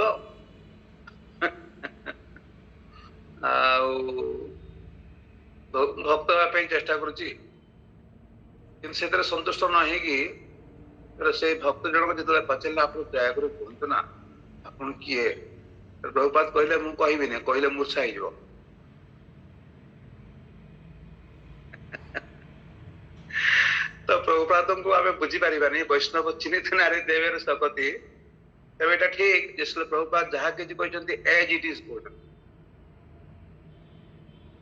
भक्त होगा चेष्टा करुच्ची से संतुष्ट न हो से भक्त जनक जो पचारे आप दया कर कहतु ना आपन किए प्रभुपाद कहले मु कहबी नहीं कहले मूर्छा हो तो प्रभुपाद को आम बुझीपार नहीं वैष्णव चिन्हित नारी देवेर सकती तब यहाँ ठीक जिसले प्रभुपाद जहाँ किसी कहते एज इट इज कहते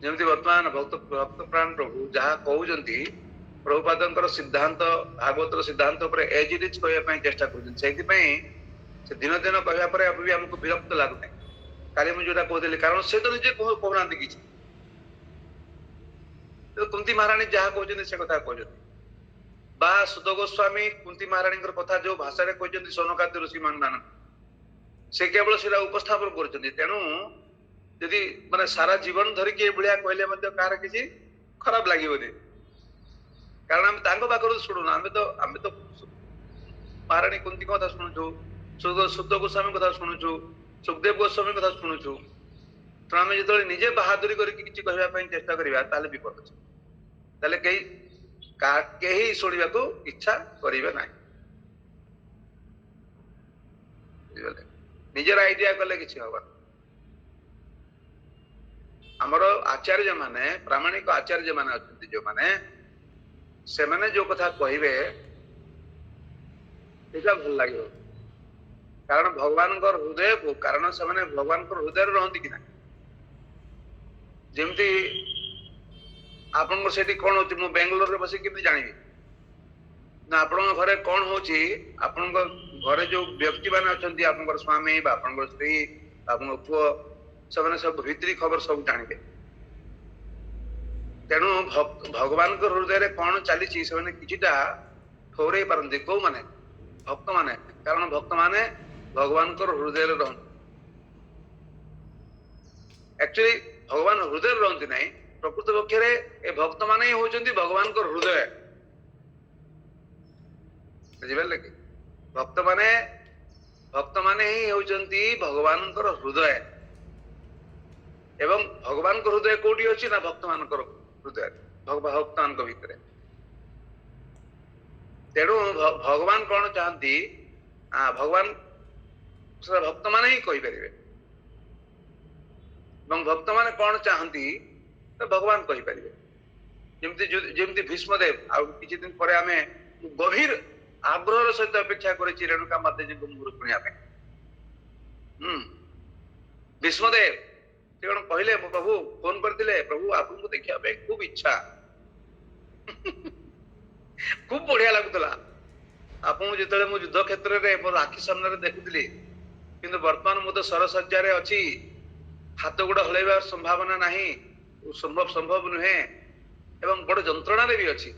जमी वर्तमान भक्त भक्त प्राण प्रभु जहाँ कहते प्रभुपादंकर सिद्धांत भागवतर सिद्धांत एज इट इज कहवाई चेष्टा कर दिन दिन कहवापर अभी आमको विरक्त लगुना काली मुझे कहते कारण से तो निजे कहना किसी कुंती महाराणी जहाँ कहते से कथा कहते बा सुद गोस्वामी कुंती महाराणी कथा जो भाषा कहते सोनकाद्य ऋषि मान से केवल से उपस्थापन कर तेणु यदि माने सारा जीवन धरिकी भाया कहले कहार किसी खराब लगे कारण आम पाखर शुणुना आम तो महाराणी कुंती कथा शुणुचु सुद गोस्वामी कथा शुणुचु सुखदेव गोस्वामी कथा शुणुचु तेणु आम जो निजे बाहादुरी करके चेष्टा करा विपद अच्छे कहीं शुणा को इच्छा करेंगे ना ନିଜର ଆଇଡିଆ କଲେ କିଛି ହବନି। ଆମର ଆଚାର୍ଯ୍ୟ ମାନେ ପ୍ରାମାଣିକ ଆଚାର୍ଯ୍ୟ ମାନେ ଅଛନ୍ତି ଯୋଉମାନେ ସେମାନେ ଯୋଉ କଥା କହିବେ ସେଇଟା ଭଲ ଲାଗିବ, କାରଣ ଭଗବାନଙ୍କର ହୃଦୟକୁ, କାରଣ ସେମାନେ ଭଗବାନଙ୍କର ହୃଦୟରେ ରହନ୍ତି କି ନା। ଯେମିତି ଆପଣଙ୍କର ସେଠି କଣ ହଉଛି ମୁଁ ବେଙ୍ଗାଲୋରରେ ବସି କେମିତି ଜାଣିବି ନା ଆପଣଙ୍କ ଘରେ କଣ ହଉଛି। ଆପଣଙ୍କ ଘରେ ଯୋଉ ବ୍ୟକ୍ତି ମାନେ ଅଛନ୍ତି, ଆପଣଙ୍କର ସ୍ୱାମୀ ବା ଆପଣଙ୍କର ସ୍ତ୍ରୀ, ଆପଣଙ୍କ ପୁଅ, ସେମାନେ ସବୁ ଭିତରି ଖବର ସବୁ ଜାଣିବେ। ତେଣୁ ଭଗବାନଙ୍କ ହୃଦୟରେ କଣ ଚାଲିଛି ସେମାନେ କିଛିଟା ଠଉରେଇ ପାରନ୍ତି। କୋଉମାନେ? ଭକ୍ତ ମାନେ, କାରଣ ଭକ୍ତ ମାନେ ଭଗବାନଙ୍କର ହୃଦୟରେ ରହନ୍ତି। ଆକ୍ଚୁଆଲି ଭଗବାନ ହୃଦୟରେ ରହନ୍ତି ନାହିଁ, ପ୍ରକୃତ ପକ୍ଷରେ ଏ ଭକ୍ତ ମାନେ ହିଁ ହଉଛନ୍ତି ଭଗବାନଙ୍କର ହୃଦୟ। ବୁଝିପାରିଲେ କି? ଭକ୍ତ ମାନେ ହିଁ ହେଉଛନ୍ତି ଭଗବାନଙ୍କର ହୃଦୟ। ଏବଂ ଭଗବାନଙ୍କ ହୃଦୟ କୋଉଠି ଅଛି ନା ଭକ୍ତ ମାନଙ୍କର ହୃଦୟ, ଭକ୍ତ ମାନଙ୍କ ଭିତରେ। ତେଣୁ ଭଗବାନ କଣ ଚାହାନ୍ତି, ଭଗବାନ ସେଟା ଭକ୍ତ ମାନେ ହିଁ କହିପାରିବେ। ଏବଂ ଭକ୍ତ ମାନେ କଣ ଚାହାନ୍ତି ତ ଭଗବାନ କହିପାରିବେ। ଯେମିତି ଭୀଷ୍ମଦେବ, ଆଉ କିଛି ଦିନ ପରେ ଆମେ ଗଭୀର ଆଗ୍ରହର ସହିତ ଅପେକ୍ଷା କରିଛି ରେଣୁକା ମାତାଜୀଙ୍କ ମୁହଁରୁ ଶୁଣିବା ପାଇଁ। ଭୀଷ୍ମଦେବ ସେ କଣ କହିଲେ, ମୋ ପ୍ରଭୁ ଫୋନ କରିଥିଲେ, ପ୍ରଭୁ ଆପଣଙ୍କୁ ଦେଖିବା ପାଇଁ ଖୁବ ଇଚ୍ଛା। ଖୁବ ବଢିଆ ଲାଗୁଥିଲା ଆପଣଙ୍କୁ ଯେତେବେଳେ ମୁଁ ଯୁଦ୍ଧ କ୍ଷେତ୍ରରେ ମୋର ଆଖି ସାମ୍ନାରେ ଦେଖୁଥିଲି, କିନ୍ତୁ ବର୍ତ୍ତମାନ ମୁଁ ତ ସରସଜ୍ଜାରେ ଅଛି, ହାତ ଗୋଡ ହଳେଇବାର ସମ୍ଭାବନା ନାହିଁ, ସମ୍ଭବ ନୁହେଁ, ଏବଂ ବଡ ଯନ୍ତ୍ରଣାରେ ବି ଅଛି।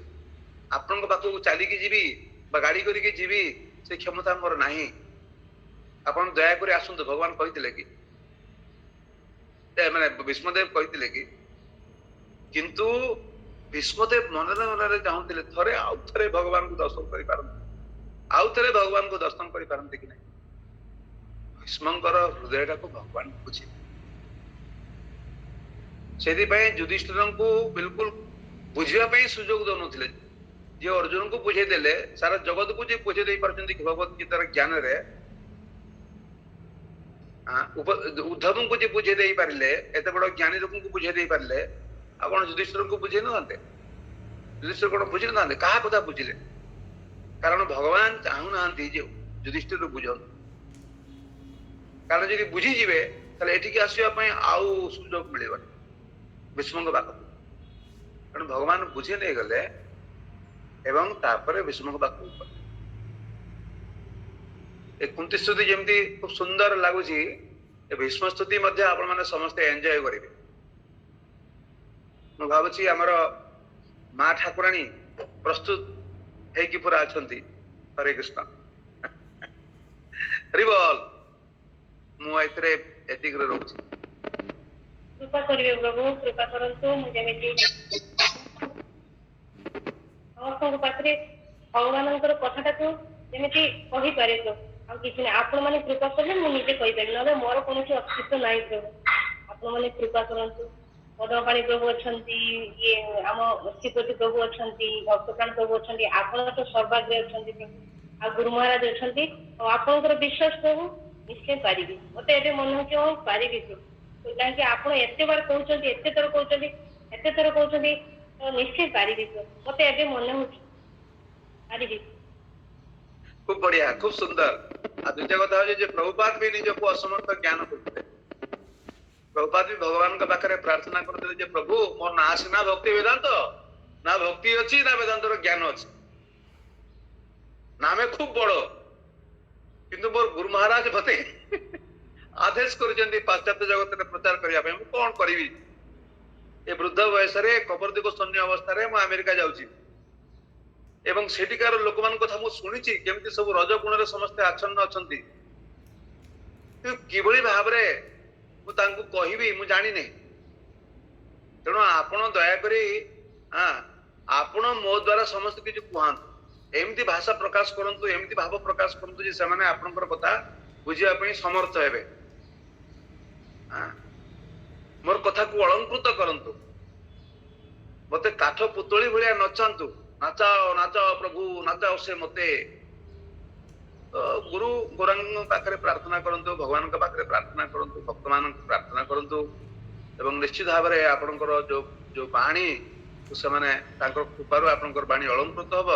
ଆପଣଙ୍କ ପାଖକୁ ଚାଲିକି ଯିବି ବା ଗାଡି କରିକି ଯିବି ସେ କ୍ଷମତା ମୋର ନାହିଁ, ଆପଣ ଦୟାକରି ଆସନ୍ତୁ। ଭଗବାନ କହିଥିଲେ କି, ମାନେ ଭୀଷ୍ମଦେବ କହିଥିଲେ କି? କିନ୍ତୁ ଭୀଷ୍ମଦେବ ମନରେ ମନରେ ଚାହୁଁଥିଲେ ଥରେ ଆଉ ଥରେ ଭଗବାନଙ୍କୁ ଦର୍ଶନ କରିପାରନ୍ତି, ଆଉ ଥରେ ଭଗବାନଙ୍କୁ ଦର୍ଶନ କରିପାରନ୍ତି କି ନାହିଁ। ଭୀଷ୍ମଙ୍କର ହୃଦୟଟାକୁ ଭଗବାନ ବୁଝିଲେ। ସେଥିପାଇଁ ଯୁଧିଷ୍ଠିରଙ୍କୁ ବିଲକୁଲ ବୁଝିବା ପାଇଁ ସୁଯୋଗ ଦଉନଥିଲେ। ଯିଏ ଅର୍ଜୁନଙ୍କୁ ବୁଝେଇ ଦେଲେ, ସାରା ଜଗତକୁ ଯିଏ ବୁଝେଇ ଦେଇ ପାରୁଛନ୍ତି ଭଗବତ ଗୀତାର ଜ୍ଞାନରେ, ଉଦ୍ଧବଙ୍କୁ ଯିଏ ବୁଝେଇ ଦେଇ ପାରିଲେ, ଏତେ ବଡ ଜ୍ଞାନୀ ଲୋକଙ୍କୁ ବୁଝେଇ ଦେଇ ପାରିଲେ, ଆଉ କଣ ଯୁଧିଷ୍ଠିରଙ୍କୁ ବୁଝେଇ ନଥାନ୍ତେ? ଯୁଧିଷ୍ଠିର କଣ ବୁଝି ନଥାନ୍ତେ? କାହା କଥା ବୁଝିଲେ? କାରଣ ଭଗବାନ ଚାହୁଁନାହାନ୍ତି ଯେ ଯୁଧିଷ୍ଠିର ବୁଝନ୍ତୁ, କାରଣ ଯଦି ବୁଝିଯିବେ ତାହେଲେ ଏଠିକି ଆସିବା ପାଇଁ ଆଉ ସୁଯୋଗ ମିଳିବନି ଭୀଷ୍ମଙ୍କ ପାଖକୁ। ତେଣୁ ଭଗବାନ ବୁଝି ନେଇଗଲେ ଏବଂ ତାପରେ ଭୀଷ୍ମଙ୍କ ପାଖକୁ ଗଲେ। ଏ କୁନ୍ତି ସ୍ତୁତି ଯେମିତି ଖୁବ ସୁନ୍ଦର ଲାଗୁଛି, ଏ ଭୀଷ୍ମ ସ୍ତୁତି ମଧ୍ୟ ଆପଣ ମାନେ ସମସ୍ତେ ଏନ୍ଜୟ କରିବେ। ମୁଁ ଭାବୁଛି ଆମର ମା ଠାକୁରାଣୀ ପ୍ରସ୍ତୁତ ହେଇକି ପୁରା ଅଛନ୍ତି। ହରେ କୃଷ୍ଣ, ହରି ବୋଲ। ମୁଁ ଏଥିରେ ଏତିକିରେ ରହୁଛି। କୃପା କରିବେ ପ୍ରଭୁ, କୃପା କରନ୍ତୁ। ମୁଁ ଯେମିତି ସମସ୍ତଙ୍କ ପାଖରେ ଭଗବାନଙ୍କର କଥାଟାକୁ ଯେମିତି କହିପାରେ ପ୍ରଭୁ, ଆଉ କିଛି ନାହିଁ। ଆପଣ ମାନେ କୃପା କଲେ ମୁଁ ନିଜେ କହିପାରିବି, ନହେଲେ ମୋର କୌଣସି ଅସ୍ତିତ୍ୱ ନାହିଁ ପ୍ରଭୁ। ଆପଣ ମାନେ କୃପା କରନ୍ତୁ। ପଦ୍ମପାଣି ପ୍ରଭୁ ଅଛନ୍ତି, ଇଏ ଆମ ଶ୍ରୀପତି ପ୍ରଭୁ ଅଛନ୍ତି, ଭକ୍ତପ୍ରାଣ ପ୍ରଭୁ ଅଛନ୍ତି, ଆପଣ ତ ସର୍ବାଗ୍ରେ ଅଛନ୍ତି ପ୍ରଭୁ, ଆଉ ଗୁରୁ ମହାରାଜ ଅଛନ୍ତି। ଆଉ ଆପଣଙ୍କର ବିଶ୍ୱାସ ପ୍ରଭୁ ନିଶ୍ଚୟ ପାରିବି। ମତେ ଏବେ ମନେ ହଉଛି ହଁ ପାରିବି ପ୍ରଭୁ, କାହିଁକି ଆପଣ ଏତେ ବାର କହୁଛନ୍ତି, ଏତେ ଥର କହୁଛନ୍ତି ତ ନିଶ୍ଚୟ ପାରିବି ପ୍ରଭୁ। ମତେ ଏବେ ମନେ ହଉଛି ପାରିବି। ଖୁବ ବଢିଆ, ଖୁବ ସୁନ୍ଦର। ଆଉ ଦ୍ୱିତୀୟ କଥା ହଉଛି ଯେ ପ୍ରଭୁପାଦ ବି ନିଜକୁ ଅସମର୍ଥ ଜ୍ଞାନ କରୁଥିଲେ। ପ୍ରଭୁପାଦ ବି ଭଗବାନଙ୍କ ପାଖରେ ପ୍ରାର୍ଥନା କରୁଥିଲେ ଯେ ପ୍ରଭୁ ମୋର ନା ସିନା ଭକ୍ତି ବେଦାନ୍ତ, ନା ଭକ୍ତି ଅଛି ନା ବେଦାନ୍ତର ଜ୍ଞାନ ଅଛି, ନା ଆମେ ଖୁବ ବଡ, କିନ୍ତୁ ମୋର ଗୁରୁ ମହାରାଜ ମତେ ଆଦେଶ କରିଛନ୍ତି ପାଶ୍ଚାତ୍ୟ ଜଗତରେ ପ୍ରଚାର କରିବା ପାଇଁ। ମୁଁ କଣ କରିବି? ଏ ବୃଦ୍ଧ ବୟସରେ କବରଦିଗ ଶୂନ୍ୟ ଅବସ୍ଥାରେ ମୁଁ ଆମେରିକା ଯାଉଛି ଏବଂ ସେଠିକାର ଲୋକମାନଙ୍କ କଥା ମୁଁ ଶୁଣିଛି କେମିତି ସବୁ ରଜଗୁଣରେ ସମସ୍ତେ ଆଚ୍ଛନ୍ନ ଅଛନ୍ତି। କିଭଳି ଭାବରେ ମୁଁ ତାଙ୍କୁ କହିବି ମୁଁ ଜାଣିନି। ତେଣୁ ଆପଣ ଦୟାକରି ଆପଣ ମୋ ଦ୍ଵାରା ସମସ୍ତେ କିଛି କୁହନ୍ତୁ, ଏମିତି ଭାଷା ପ୍ରକାଶ କରନ୍ତୁ, ଏମିତି ଭାବ ପ୍ରକାଶ କରନ୍ତୁ ଯେ ସେମାନେ ଆପଣଙ୍କର କଥା ବୁଝିବା ପାଇଁ ସମର୍ଥ ହେବେ। ମୋର କଥାକୁ ଅଳଙ୍କୃତ କରନ୍ତୁ, ମତେ କାଠ ପୁତଳି ଭଳିଆ ନଚାନ୍ତୁ, ନାଚାଅ ନାଚାଅ ପ୍ରଭୁ ନାଚାଅ ସେ ମତେ, ଗୁରୁ ଗୌରାଙ୍ଗ ପାଖରେ ପ୍ରାର୍ଥନା କରନ୍ତୁ, ଭଗବାନଙ୍କ ପାଖରେ ପ୍ରାର୍ଥନା କରନ୍ତୁ, ଭକ୍ତମାନଙ୍କୁ ପ୍ରାର୍ଥନା କରନ୍ତୁ ଏବଂ ନିଶ୍ଚିତ ଭାବରେ ଆପଣଙ୍କର ଯୋଉ ବାଣୀ ସେମାନେ ତାଙ୍କର କୃପାରୁ ଆପଣଙ୍କର ବାଣୀ ଅଳଙ୍କୃତ ହବ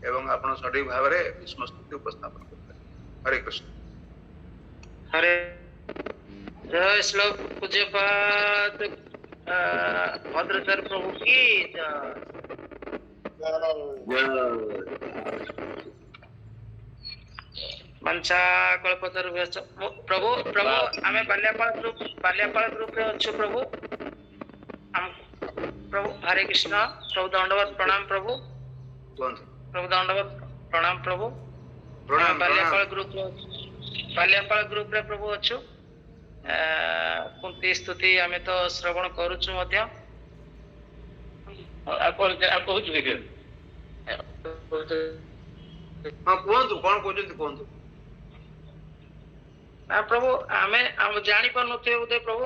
ଏବଂ ଆପଣ ସଠିକ ଭାବରେ ଭୀଷ୍ମ ସ୍ତୁତି ଉପସ୍ଥାପନ କରିପାରିବେ। ହରେ କୃଷ୍ଣ। हरे जय श्लोक पूज्यपाद भद्रचर प्रभु की मंचा कल्पतरुभ्यश्च प्रभु प्रभु आमे बाल्यापाल ग्रुप रे अच्छु प्रभु हम प्रभु हरे कृष्ण प्रभु दंडवत प्रणाम प्रभु କୁହନ୍ତୁ। प्रभु दंडवत प्रणाम प्रभु प्रणाम बाल्यापाल ग्रुप रे प्रभु अच्छु कुंती स्तुति आमे तो श्रवण करूछु मध्य ହଁ କୁହନ୍ତୁ କଣ କହୁଛନ୍ତି କୁହନ୍ତୁ। प्रभु आमे हम जानि पारुनथे उदय प्रभु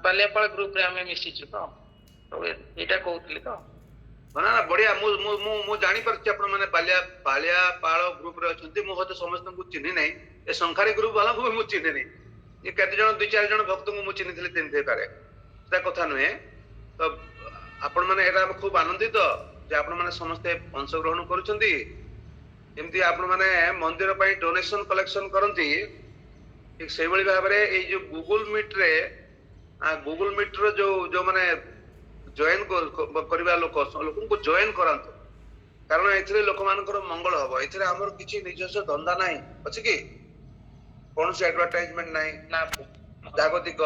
बाल्यापाल ग्रुप रे आमे मिसिछु तो प्रभु एटा कहउतली तो ना ना बढ़िया ମୁଁ ଜାଣିପାରୁଛି ଆପଣ ମାନେ ବାଲିଆପାଳ ଗ୍ରୁପ ରେ ଅଛନ୍ତି। ମୁଁ ହয়তো ସମସ୍ତଙ୍କୁ ଚିହ୍ନି ନାହିଁ, ଏ ସଂଖାରୀ ଗ୍ରୁପ ବାଲାଙ୍କୁ ବି ମୁଁ ଚିହ୍ନି ନାହିଁ। ଏ କେତେ ଜଣ 2-4 ଜଣ ଭକ୍ତଙ୍କୁ ମୁଁ ଚିହ୍ନିଥିଲି ଚିହ୍ନି ଥାଇପାରେ, ସେଟା କଥା ନୁହେଁ। ତ ଆପଣ ମାନେ ଏଟା ଖୁବ ଆନନ୍ଦିତ ଯେ ଆପଣ ମାନେ ସମସ୍ତେ ଅଂଶଗ୍ରହଣ କରୁଛନ୍ତି। ଯେମିତି ଆପଣ ମାନେ ମନ୍ଦିର ପାଇଁ ଡୋନେସନ କଲେକ୍ସନ କରନ୍ତି, ଠିକ ସେଇଭଳି ଭାବରେ ଏଇ ଯୋଉ ଗୁଗୁଲ ମିଟ ର ଯୋଉ ମାନେ ଜଏନ କରିବା ଲୋକଙ୍କୁ ଜଏନ କରାନ୍ତୁ, କାରଣ ଏଥିରେ ଲୋକମାନଙ୍କର ମଙ୍ଗଳ ହବ। ଏଥିରେ ଆମର କିଛି ନିଜସ୍ୱ ଧନ୍ଦା ନାହିଁ, ଅଛି କି? କୌଣସି ଆଡଭର୍ଟାଇଜମେଣ୍ଟ ନାହିଁ ନା ଜାଗତିକ